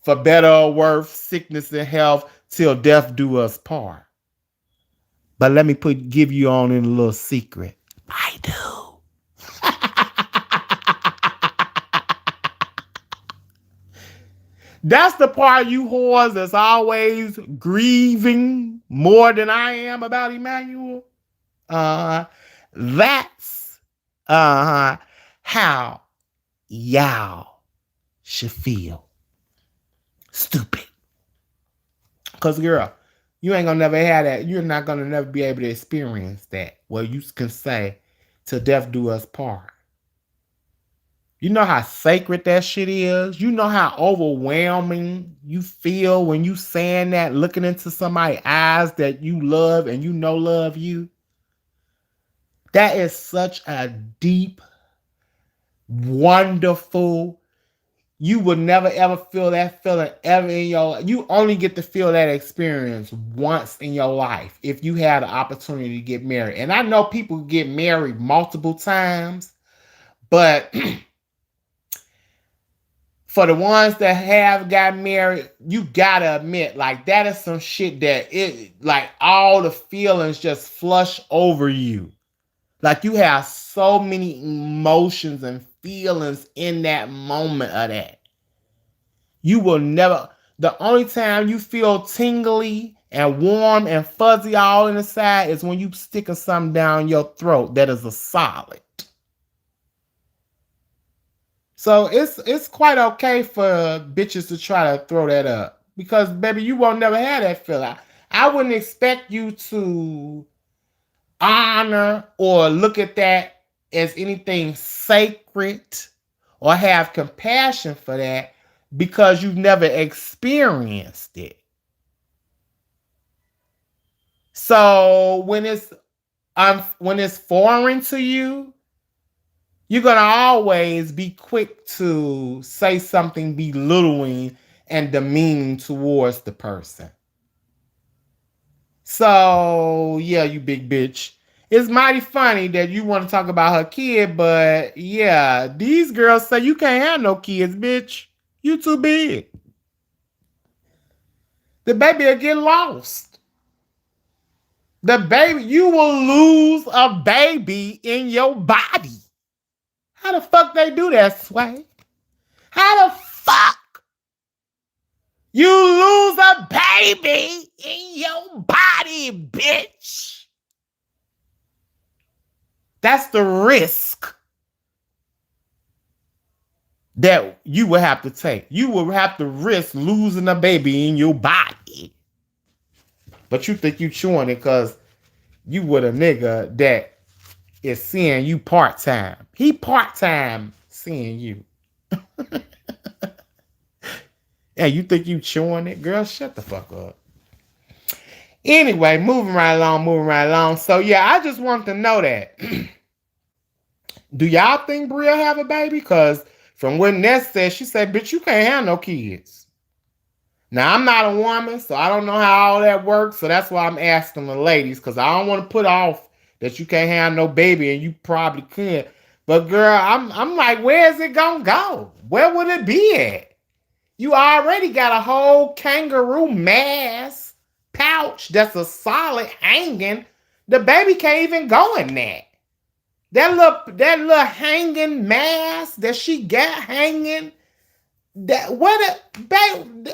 for better or worse, sickness and health, till death do us part. But let me give you on in a little secret. I do. That's the part of you whores that's always grieving more than I am about Emmanuel. That's how y'all should feel. Stupid. Because, girl, you ain't gonna never have that. You're not gonna never be able to experience that. Where you can say, till death do us part. You know how sacred that shit is? You know how overwhelming you feel when you saying that, looking into somebody's eyes that you love and you know love you? That is such a deep, wonderful, you would never ever feel that feeling ever in your life. You only get to feel that experience once in your life if you had the opportunity to get married. And I know people get married multiple times, but for the ones that have got married, you gotta admit, like, that is some shit that like all the feelings just flush over you. Like, you have so many emotions and feelings in that moment of that. You will never, the only time you feel tingly and warm and fuzzy all in the side is when you sticking something down your throat that is a solid. So it's quite okay for bitches to try to throw that up. Because, baby, you won't never have that feeling. I wouldn't expect you to honor or look at that as anything sacred or have compassion for that because you've never experienced it. So when it's foreign to you, you're going to always be quick to say something belittling and demeaning towards the person. So, yeah, you big bitch. It's mighty funny that you want to talk about her kid, but yeah, these girls say you can't have no kids, bitch. You too big. The baby will get lost. The baby, you will lose a baby in your body. How the fuck they do that, Sway? How the fuck you lose a baby in your body, bitch? That's the risk that you will have to take. You will have to risk losing a baby in your body. But you think you chewing it because you with a nigga that is seeing you part-time. He part-time seeing you. Yeah, you think you chewing it? Girl, shut the fuck up. Anyway, moving right along. So yeah, I just want to know that. Do y'all think Bria have a baby? Because from what Ness said, she said, bitch, you can't have no kids. Now, I'm not a woman, so I don't know how all that works. So that's why I'm asking the ladies, because I don't want to put off that you can't have no baby, and you probably could. But girl, I'm like, where is it gonna go? Where would it be at? You already got a whole kangaroo mask pouch that's a solid hanging. The baby can't even go in that. That little hanging mask that she got hanging. That what a baby.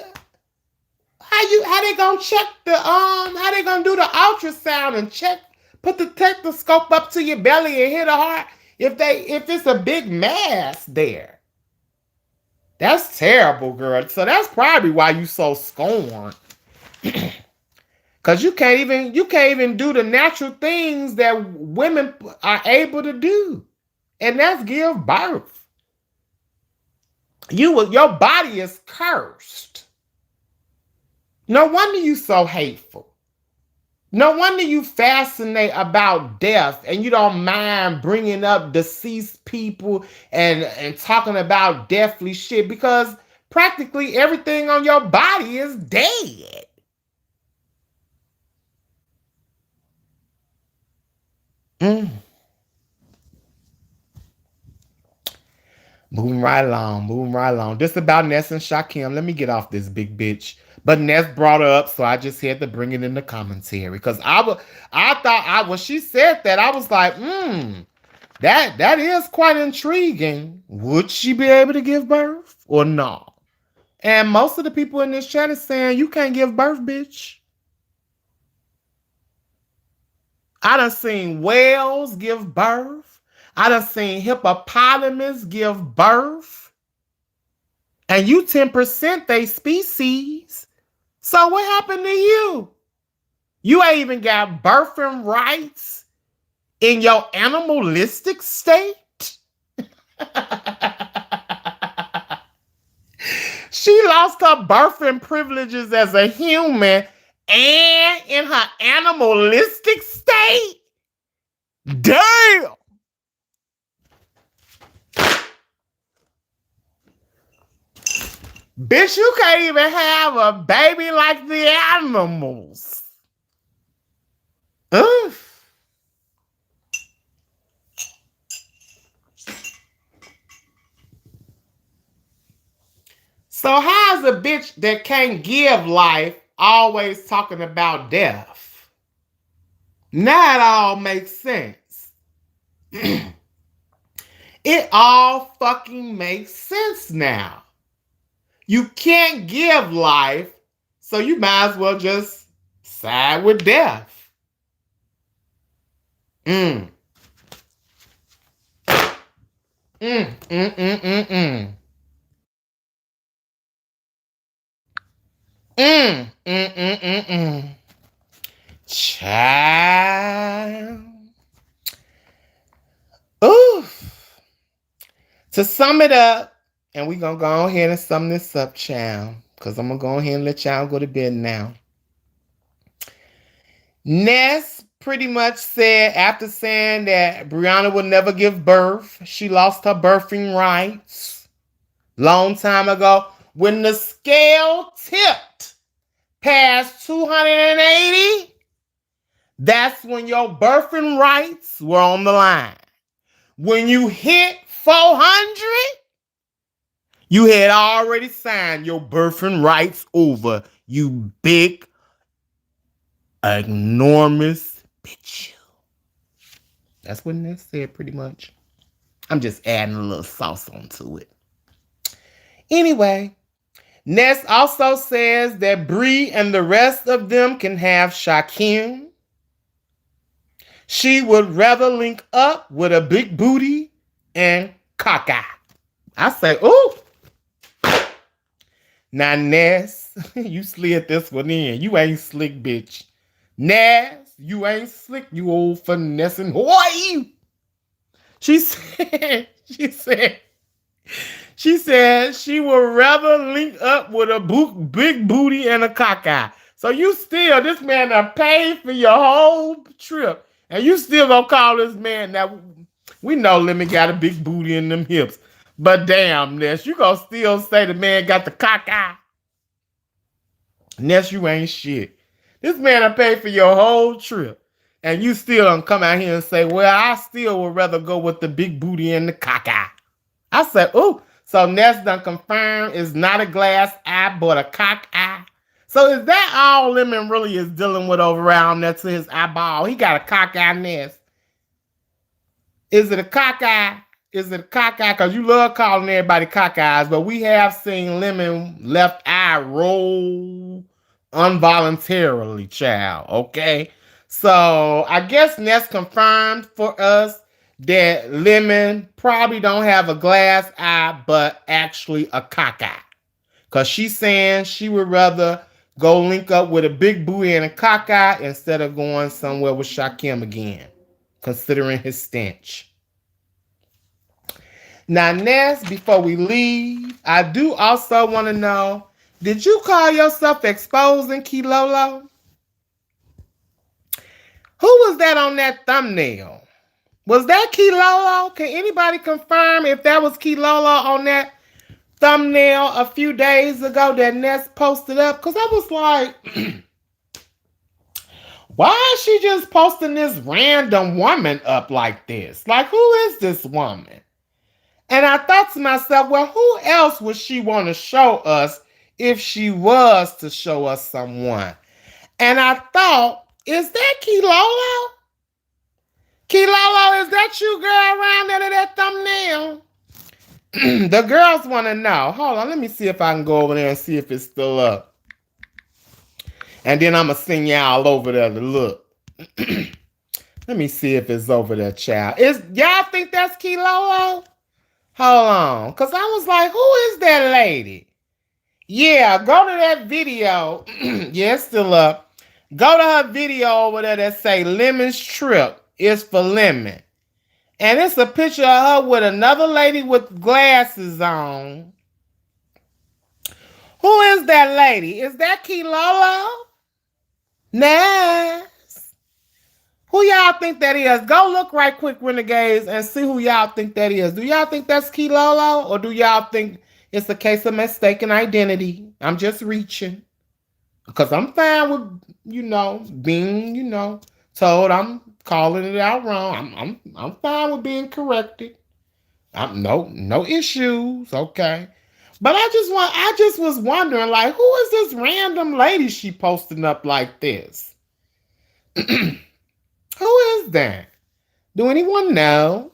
How they gonna check the how they gonna do the ultrasound and check, put the stethoscope up to your belly and hit a heart if it's a big mass there? That's terrible, girl. So that's probably why you so scorned. Cause you can't even do the natural things that women are able to do. And that's give birth. Your body is cursed. No wonder you so hateful. No wonder you fascinate about death and you don't mind bringing up deceased people and talking about deathly shit, because practically everything on your body is dead. Moving right along. This about Ness and Shakim. Let me get off this big bitch. But Ness brought her up, so I just had to bring it in the commentary. Because when she said that, I was like, that is quite intriguing. Would she be able to give birth or not? And most of the people in this chat is saying, you can't give birth, bitch. I done seen whales give birth. I done seen hippopotamus give birth. And you 10% they species. So what happened to you? You ain't even got birthing rights in your animalistic state? She lost her birthing privileges as a human and in her animalistic state? Damn! Bitch, you can't even have a baby like the animals. Oof. So how's a bitch that can't give life always talking about death? Now it all makes sense. It all fucking makes sense now. You can't give life, so you might as well just side with death. Mm. Child. Oof. To sum it up, and we're going to go ahead and sum this up, child, because I'm going to go ahead and let y'all go to bed now. Ness pretty much said, after saying that Brianna would never give birth, she lost her birthing rights long time ago. When the scale tipped past 280, that's when your birthing rights were on the line. When you hit 400, you had already signed your birthing rights over, you big, enormous bitch. That's what Ness said, pretty much. I'm just adding a little sauce onto it. Anyway, Ness also says that Bree and the rest of them can have Shaquem. She would rather link up with a big booty and caca. I say, ooh. Now, Ness, you slid this one in. You ain't slick, bitch. Ness, you ain't slick, you old finessing whore. She said she would rather link up with a big booty and a caca. So you still, this man done paid for your whole trip, and you still gonna call this man. Now, we know Lemon got a big booty in them hips, but damn, Ness, you gonna still say the man got the caca? Ness, you ain't shit. This man done paid for your whole trip, and you still don't come out here and say, well, I still would rather go with the big booty and the caca. I said, ooh. So Ness done confirmed it's not a glass eye, but a cock eye. So is that all Lemon really is dealing with over around there to his eyeball? He got a cock eye, Ness. Is it a cock eye? Is it a cock eye? Because you love calling everybody cock eyes, but we have seen Lemon left eye roll involuntarily, child. Okay? So I guess Ness confirmed for us that Lemon probably don't have a glass eye, but actually a cock eye. Because she's saying she would rather go link up with a big booty and a cock eye instead of going somewhere with Shaquem again, considering his stench. Now, Ness, before we leave, I do also want to know, did you call yourself exposing Kilolo? Who was that on that thumbnail? Was that Kilolo? Can anybody confirm if that was Kilolo on that thumbnail a few days ago that Ness posted up? Because I was like, why is she just posting this random woman up like this? Like, who is this woman? And I thought to myself, well, who else would she want to show us if she was to show us someone? And I thought, is that Kilolo? Kilolo, is that you, girl, around there to that thumbnail? The girls want to know. Hold on, let me see if I can go over there and see if it's still up. And then I'm going to send y'all over there to look. Let me see if it's over there, child. Y'all think that's Kilolo? Hold on. Because I was like, who is that lady? Yeah, go to that video. Yeah, it's still up. Go to her video over there that say Lemon's Trip is for Lemon. And it's a picture of her with another lady with glasses on. Who is that lady? Is that Kilolo? Nice. Who y'all think that is? Go look right quick, Renegades, and see who y'all think that is. Do y'all think that's Kilolo? Or do y'all think it's a case of mistaken identity? I'm just reaching. Because I'm fine with, being, told I'm calling it out wrong. I'm fine with being corrected. No issues. Okay. But I just was wondering, like, who is this random lady she posting up like this? Who is that? Do anyone know?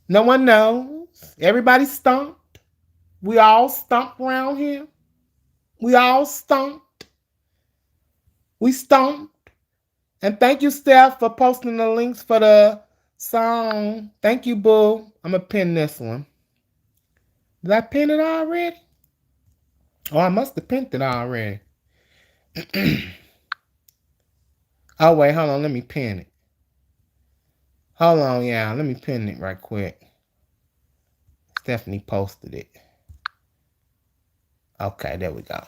No one knows. Everybody stumped. We all stumped around here. We all stumped. We stumped. And thank you, Steph, for posting the links for the song. Thank you, boo. I'm going to pin this one. Did I pin it already? Oh, I must have pinned it already. Oh, wait, hold on. Let me pin it. Hold on, yeah. Let me pin it right quick. Stephanie posted it. Okay, there we go.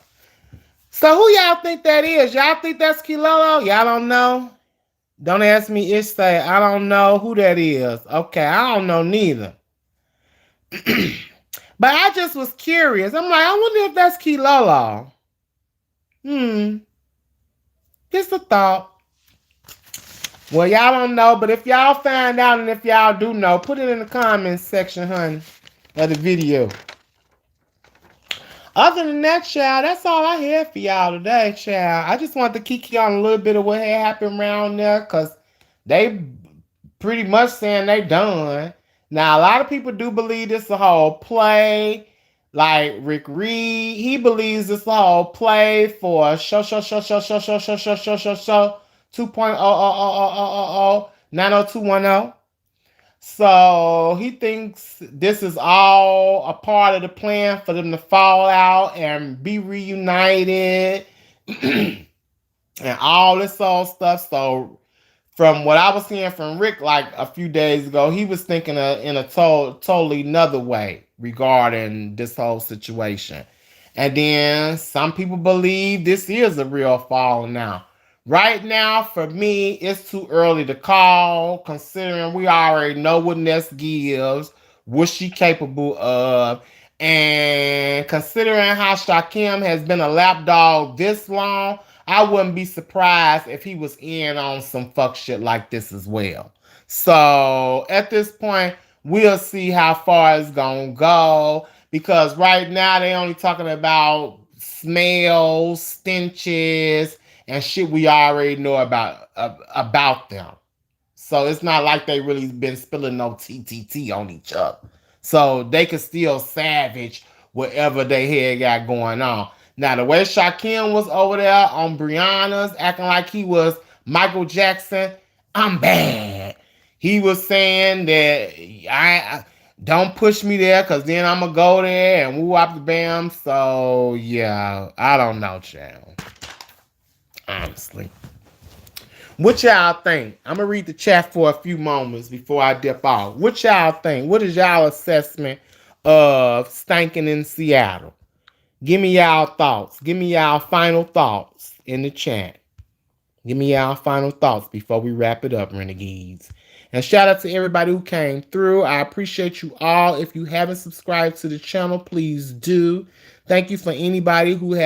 So who y'all think that is? Y'all think that's Kilolo? Y'all don't know? Don't ask me Ish say, I don't know who that is. Okay, I don't know neither. But I just was curious. I'm like, I wonder if that's Kilolo. Hmm. Just a thought. Well, y'all don't know, but if y'all find out and if y'all do know, put it in the comments section, honey, of the video. Other than that, child, that's all I had for y'all today, child. I just wanted to kiki on a little bit of what had happened around there, because they pretty much saying they done. Now, a lot of people do believe this is a whole play. Like Rick Reed, he believes this is a whole play for show 2.000090210. So he thinks this is all a part of the plan for them to fall out and be reunited and all this old stuff. So from what I was hearing from Rick like a few days ago, he was thinking in a totally another way regarding this whole situation. And then some people believe this is a real fall now. Right now, for me, it's too early to call, considering we already know what Ness gives, what she capable of, and considering how Shakim has been a lapdog this long, I wouldn't be surprised if he was in on some fuck shit like this as well. So at this point, we'll see how far it's gonna go, because right now they only talking about smells, stenches, and shit we already know about them. So it's not like they really been spilling no TTT on each other. So they could still savage whatever they had got going on. Now, the way Shaquem was over there on Brianna's, acting like he was Michael Jackson, I'm bad. He was saying that I don't push me there, because then I'm going to go there and woo up the bam. So, yeah, I don't know, child. Honestly. What y'all think? I'm going to read the chat for a few moments before I dip off. What y'all think? What is y'all assessment of Stankin' in Seattle? Give me y'all thoughts. Give me y'all final thoughts in the chat. Give me y'all final thoughts before we wrap it up, Renegades. And shout out to everybody who came through. I appreciate you all. If you haven't subscribed to the channel, please do. Thank you for anybody who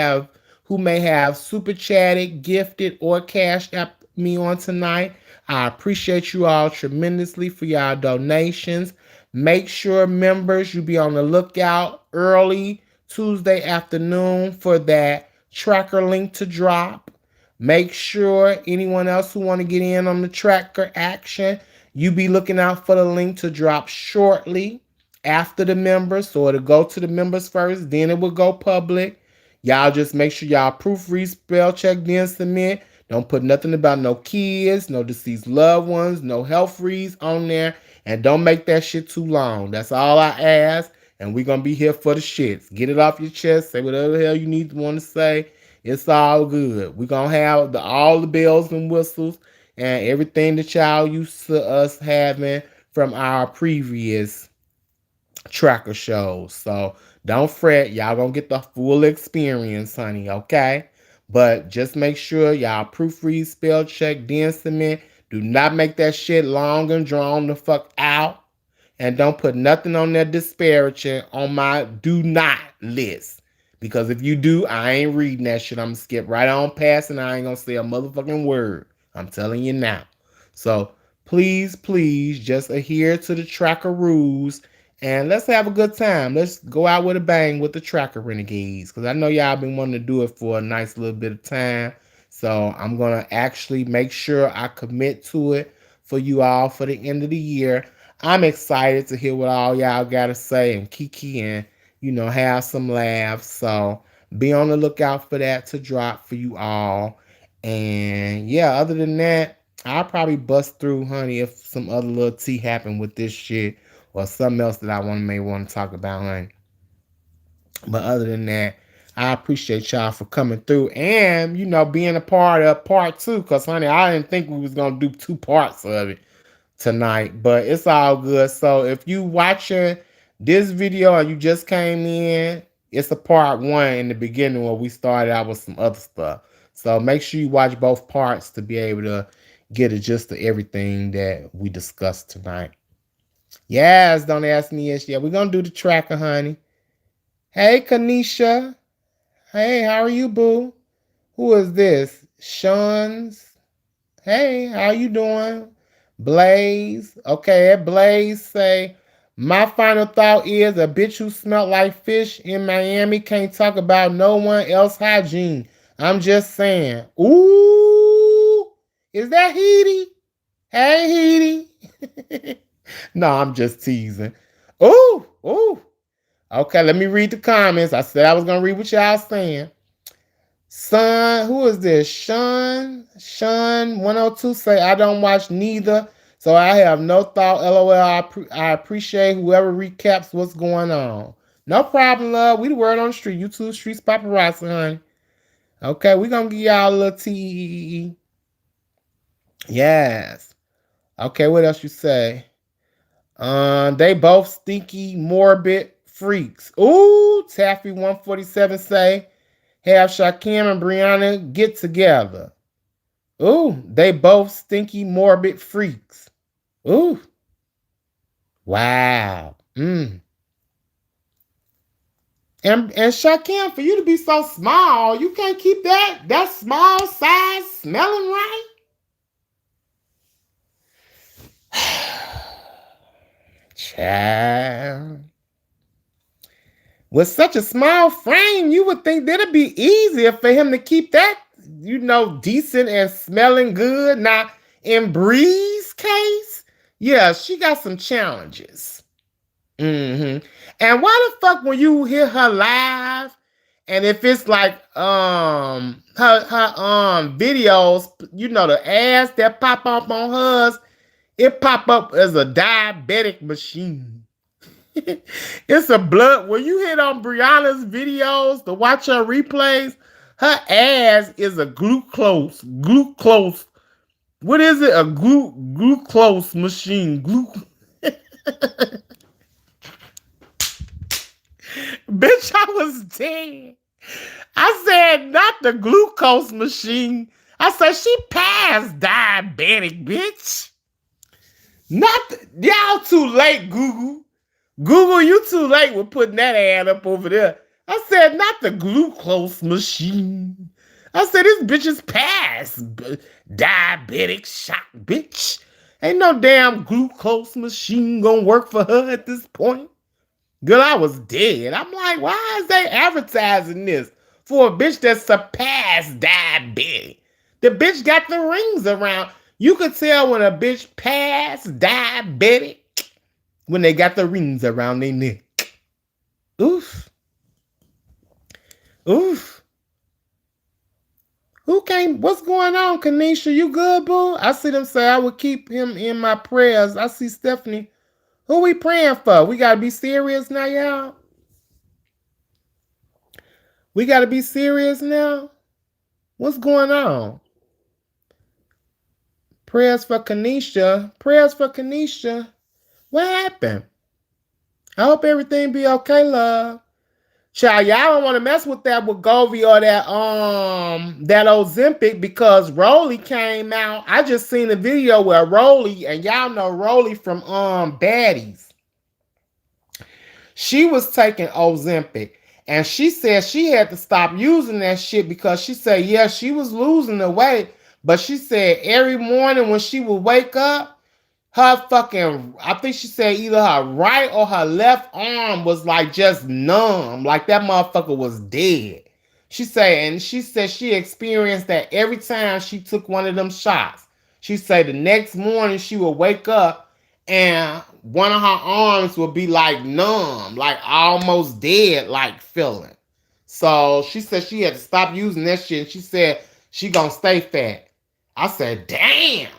may have super chatted, gifted, or cashed app me on tonight. I appreciate you all tremendously for y'all donations. Make sure, members, you be on the lookout early Tuesday afternoon for that tracker link to drop. Make sure anyone else who want to get in on the tracker action, you be looking out for the link to drop shortly after the members. So it'll go to the members first, then it will go public. Y'all just make sure y'all proofread, spell check, then submit. Don't put nothing about no kids, no deceased loved ones, no health reads on there. And don't make that shit too long. That's all I ask. And we're going to be here for the shits. Get it off your chest. Say whatever the hell you need to want to say. It's all good. We're going to have all the bells and whistles and everything that y'all used to us having from our previous tracker shows. So don't fret. Y'all going to get the full experience, honey, okay? But just make sure y'all proofread, spell check, then submit. Do not make that shit long and drawn the fuck out. And don't put nothing on there disparaging on my do not list. Because if you do, I ain't reading that shit. I'm going to skip right on past and I ain't going to say a motherfucking word. I'm telling you now. So please, please just adhere to the tracker rules and let's have a good time. Let's go out with a bang with the tracker, Renegades. Because I know y'all been wanting to do it for a nice little bit of time. So I'm going to actually make sure I commit to it for you all for the end of the year. I'm excited to hear what all y'all got to say and kiki and, have some laughs. So be on the lookout for that to drop for you all. And yeah, other than that, I'll probably bust through, honey, if some other little tea happened with this shit or something else that I may want to talk about, honey. But other than that, I appreciate y'all for coming through and, being a part of part 2. Because, honey, I didn't think we was going to do 2 parts of it tonight. But it's all good. So if you watching this video and you just came in, it's a part 1 in the beginning where we started out with some other stuff. So make sure you watch both parts to be able to get a gist of everything that we discussed tonight. Yes, don't ask me yes yet. We're gonna do the tracker, honey. Hey, Kanisha. Hey, how are you, boo? Who is this? Sean's. Hey, how you doing? Blaze. Okay, Blaze say, my final thought is a bitch who smelled like fish in Miami can't talk about no one else hygiene. I'm just saying. Ooh, is that Heedy? Hey, Heedy. No, I'm just teasing. Ooh, ooh. Okay, let me read the comments. I said I was gonna read what y'all saying. Son, who is this? Sean 102 say, I don't watch neither, so I have no thought. LOL, I appreciate whoever recaps what's going on. No problem, love. We the word on the street. You two streets paparazzi, honey. Okay, we gonna give y'all a little T. Yes. Okay, what else you say? They both stinky, morbid freaks. Ooh, Taffy 147 say, have Shakim and Brianna get together. Ooh, they both stinky, morbid freaks. Ooh. Wow. And Shakim, for you to be so small, you can't keep that small size smelling right? Child. With such a small frame, you would think that it'd be easier for him to keep that, decent and smelling good. Now, in Bree's case, yeah, she got some challenges. And why the fuck when you hear her live, and if it's like her videos, the ass that pop up on hers, it pop up as a diabetic machine. It's a blood. When you hit on Brianna's videos to watch her replays, her ass is a glucose. What is it? A glucose machine. Bitch, I was dead. I said not the glucose machine. I said she passed diabetic, bitch. Y'all too late, Google. Google, you too late with putting that ad up over there. I said, not the glucose machine. I said, this bitch is past diabetic shock, bitch. Ain't no damn glucose machine gonna work for her at this point. Girl, I was dead. I'm like, why is they advertising this for a bitch that surpassed diabetic? The bitch got the rings around. You could tell when a bitch passed diabetic when they got the rings around their neck. Oof. Oof. What's going on, Kanisha? You good, boo? I see them say I would keep him in my prayers. I see Stephanie. Who we praying for? We got to be serious now, y'all. We got to be serious now. What's going on? Prayers for Kanisha. Prayers for Kanisha. What happened? I hope everything be okay, love. Child, y'all don't want to mess with that Wegovy or that Ozempic because Rolly came out. I just seen a video where Rolly, and y'all know Rolly from Baddies. She was taking Ozempic, and she said she had to stop using that shit because she said, yeah, she was losing the weight, but she said every morning when she would wake up, her fucking, I think she said either her right or her left arm was like just numb, like that motherfucker was dead. She said she experienced that every time she took one of them shots. She said the next morning she would wake up and one of her arms would be like numb, like almost dead, like feeling. So she said she had to stop using that shit. And she said she gonna stay fat. I said, damn.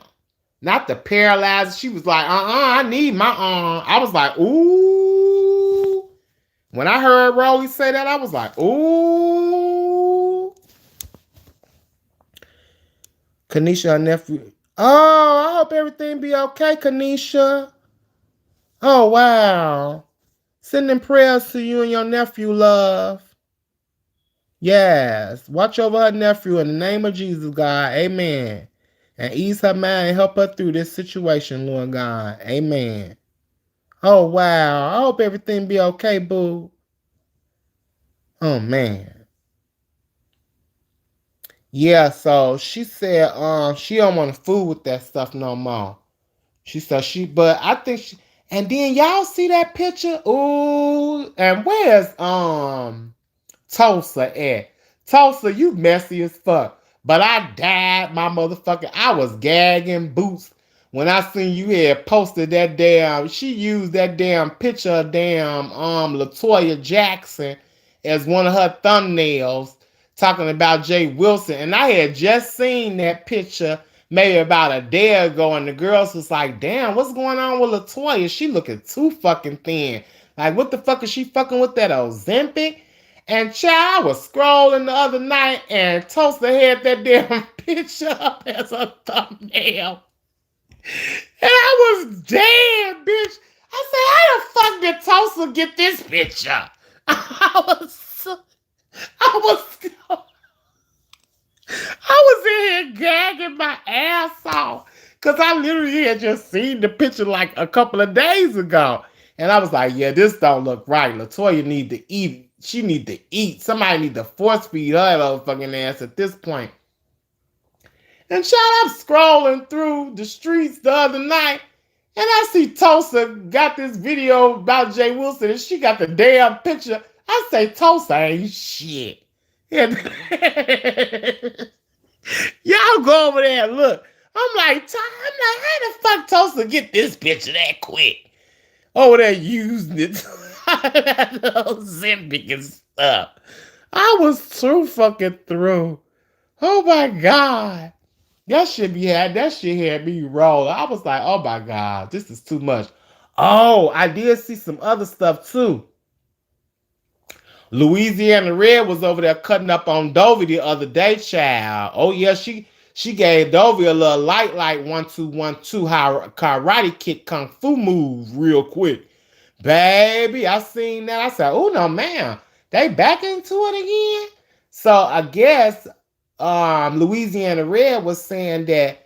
Not the paralyzer. She was like, I need my arm. I was like, ooh. When I heard Rolly say that, I was like, ooh. Kanisha, her nephew. Oh, I hope everything be okay, Kanisha. Oh, wow. Sending prayers to you and your nephew, love. Yes. Watch over her nephew in the name of Jesus, God. Amen. and ease her mind and help her through this situation, Lord God. Amen. Oh, wow. I hope everything be okay, boo. Oh, man. Yeah, so she said she don't want to fool with that stuff no more. She said but I think and then y'all see that picture? Ooh, and where's Tulsa at? Tulsa, you messy as fuck. But I died, my motherfucker. I was gagging boots when I seen you had posted that damn. She used that damn picture of damn Latoya Jackson as one of her thumbnails, talking about Jay Wilson. And I had just seen that picture maybe about a day ago, and the girls was like, "Damn, what's going on with Latoya? She looking too fucking thin. Like, what the fuck is she fucking with that Ozempic?" And child, I was scrolling the other night and Toaster had that damn picture up as a thumbnail. And I was dead, bitch. I said, how the fuck did Toaster get this picture? I was in here gagging my ass off. Cause I literally had just seen the picture like a couple of days ago. And I was like, yeah, this don't look right. Latoya need to eat. She need to eat. Somebody need to force feed her motherfucking ass at this point. And child, I'm scrolling through the streets the other night, and I see Tosa got this video about Jay Wilson, and she got the damn picture. I say, Tosa ain't shit. And y'all go over there and look. I'm like, how the fuck Tosa get this picture that quick? Over there using it. Ozempic and stuff. I was too fucking through. Oh my God. That shit had me rolling. I was like, oh my God, this is too much. Oh, I did see some other stuff too. Louisiana Red was over there cutting up on Dovey the other day, child. Oh yeah, she gave Dovey a little light 1-2-1-2 karate kick kung fu move real quick. Baby, I seen that. I said, oh no, man. They back into it again. So I guess Louisiana Red was saying that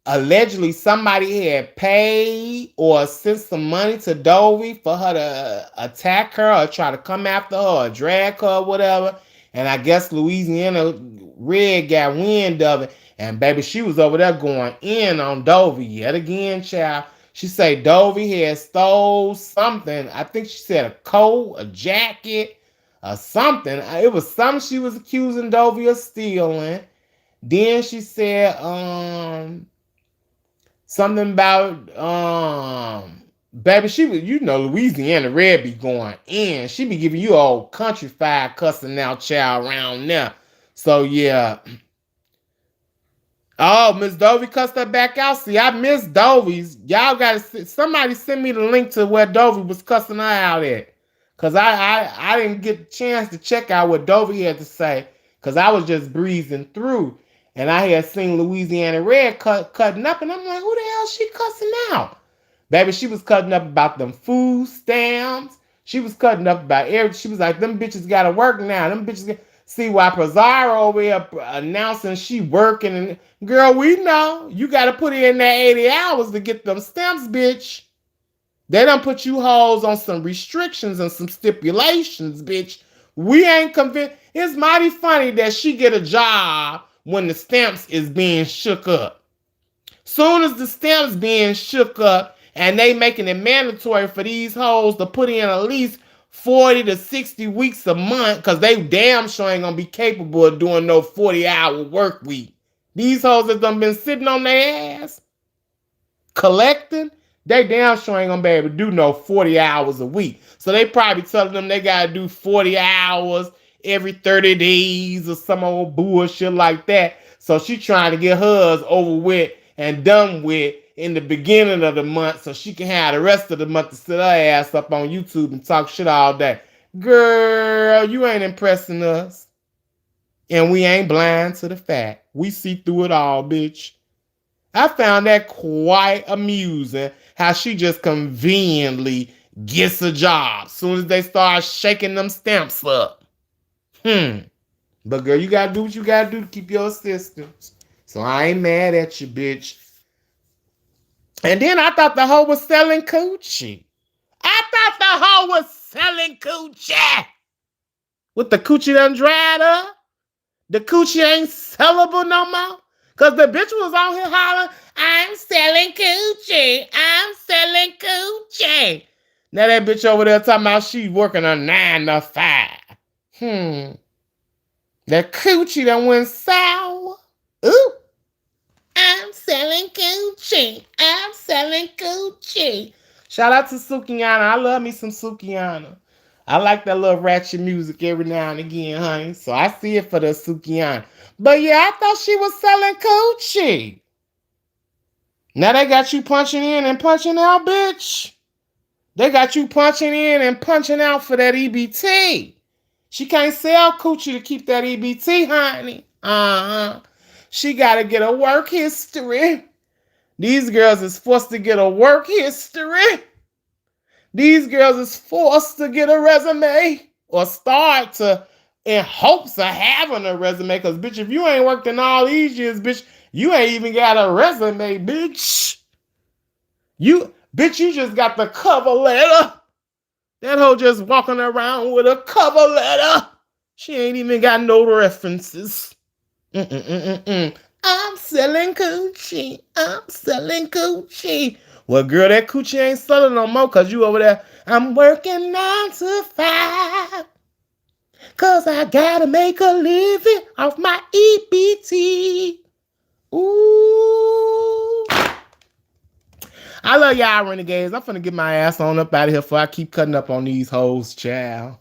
allegedly somebody had paid or sent some money to Dovey for her to attack her or try to come after her or drag her or whatever. And I guess Louisiana Red got wind of it. And baby, she was over there going in on Dovey yet again, child. She said Dovey had stole something. I think she said a coat, a jacket, or something. It was something she was accusing Dovey of stealing. Then she said something about baby, she was, Louisiana Red be going in. She be giving you old country-fied cussing out child around there. So yeah. Oh, Miss Dovey cussed her back out. See, I miss Dovey's. Y'all gotta somebody send me the link to where Dovey was cussing her out at. Cause I didn't get a chance to check out what Dovey had to say. Cause I was just breezing through. And I had seen Louisiana Red cutting up, and I'm like, who the hell is she cussing out? Baby, she was cutting up about them food stamps. She was cutting up about everything. She was like, them bitches gotta work now. Them bitches see why Pizarro over here announcing she working. And girl, we know you gotta put in that 80 hours to get them stamps, bitch. They done put you hoes on some restrictions and some stipulations, bitch. We ain't convinced. It's mighty funny that she get a job when the stamps is being shook up. Soon as the stamps being shook up and they making it mandatory for these hoes to put in at least 40 to 60 weeks a month, because they damn sure ain't gonna be capable of doing no 40-hour work week. These hoes that done been sitting on their ass collecting, they damn sure ain't gonna be able to do no 40 hours a week. So they probably telling them they gotta do 40 hours every 30 days or some old bullshit like that. So she trying to get hers over with and done with in the beginning of the month so she can have the rest of the month to sit her ass up on YouTube and talk shit all day. Girl, you ain't impressing us. And we ain't blind to the fact. We see through it all, bitch. I found that quite amusing how she just conveniently gets a job as soon as they start shaking them stamps up. But girl, you gotta do what you gotta do to keep your assistance. So I ain't mad at you, bitch. And then I thought the hoe was selling coochie. I thought the hoe was selling coochie. With the coochie done dried up. The coochie ain't sellable no more. Because the bitch was on here hollering, I'm selling coochie. I'm selling coochie. Now that bitch over there talking about she working a 9 to 5. That coochie done went sour. Ooh. I'm selling coochie. I'm selling coochie. Shout out to Sukiana. I love me some Sukiana. I like that little ratchet music every now and again, honey. So I see it for the Sukiana. But yeah, I thought she was selling coochie. Now they got you punching in and punching out, bitch. They got you punching in and punching out for that EBT. She can't sell coochie to keep that EBT, honey. She got to get a work history. These girls is forced to get a work history. These girls is forced to get a resume or start to in hopes of having a resume. Because, bitch, if you ain't worked in all these years, bitch, you ain't even got a resume, bitch. You just got the cover letter. That hoe just walking around with a cover letter. She ain't even got no references. I'm selling coochie. I'm selling coochie. Well, girl, that coochie ain't selling no more because you over there. I'm working 9 to 5 because I got to make a living off my EBT. Ooh. I love y'all, Renegades. I'm finna get my ass on up out of here before I keep cutting up on these hoes, child.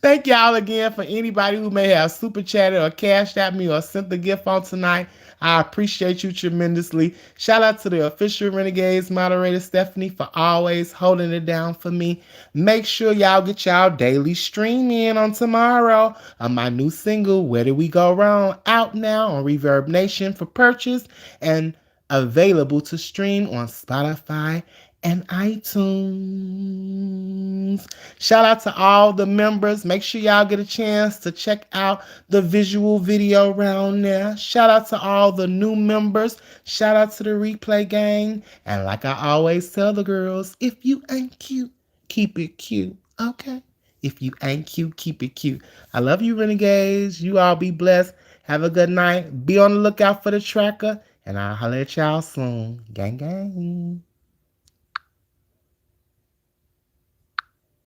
Thank y'all again for anybody who may have super chatted or cashed at me or sent the gift on tonight. I appreciate you tremendously. Shout out to the official Renegades moderator, Stephanie, for always holding it down for me. Make sure y'all get y'all daily stream in on tomorrow of my new single, Where Did We Go Wrong? Out now on Reverb Nation for purchase and available to stream on Spotify and iTunes. Shout out to all the members. Make sure y'all get a chance to check out the visual video around there. Shout out to all the new members. Shout out to the replay gang. And like I always tell the girls, if you ain't cute, keep it cute. Okay? If you ain't cute, keep it cute. I love you, Renegades. You all be blessed. Have a good night. Be on the lookout for the tracker. And I'll holler at y'all soon. Gang, gang.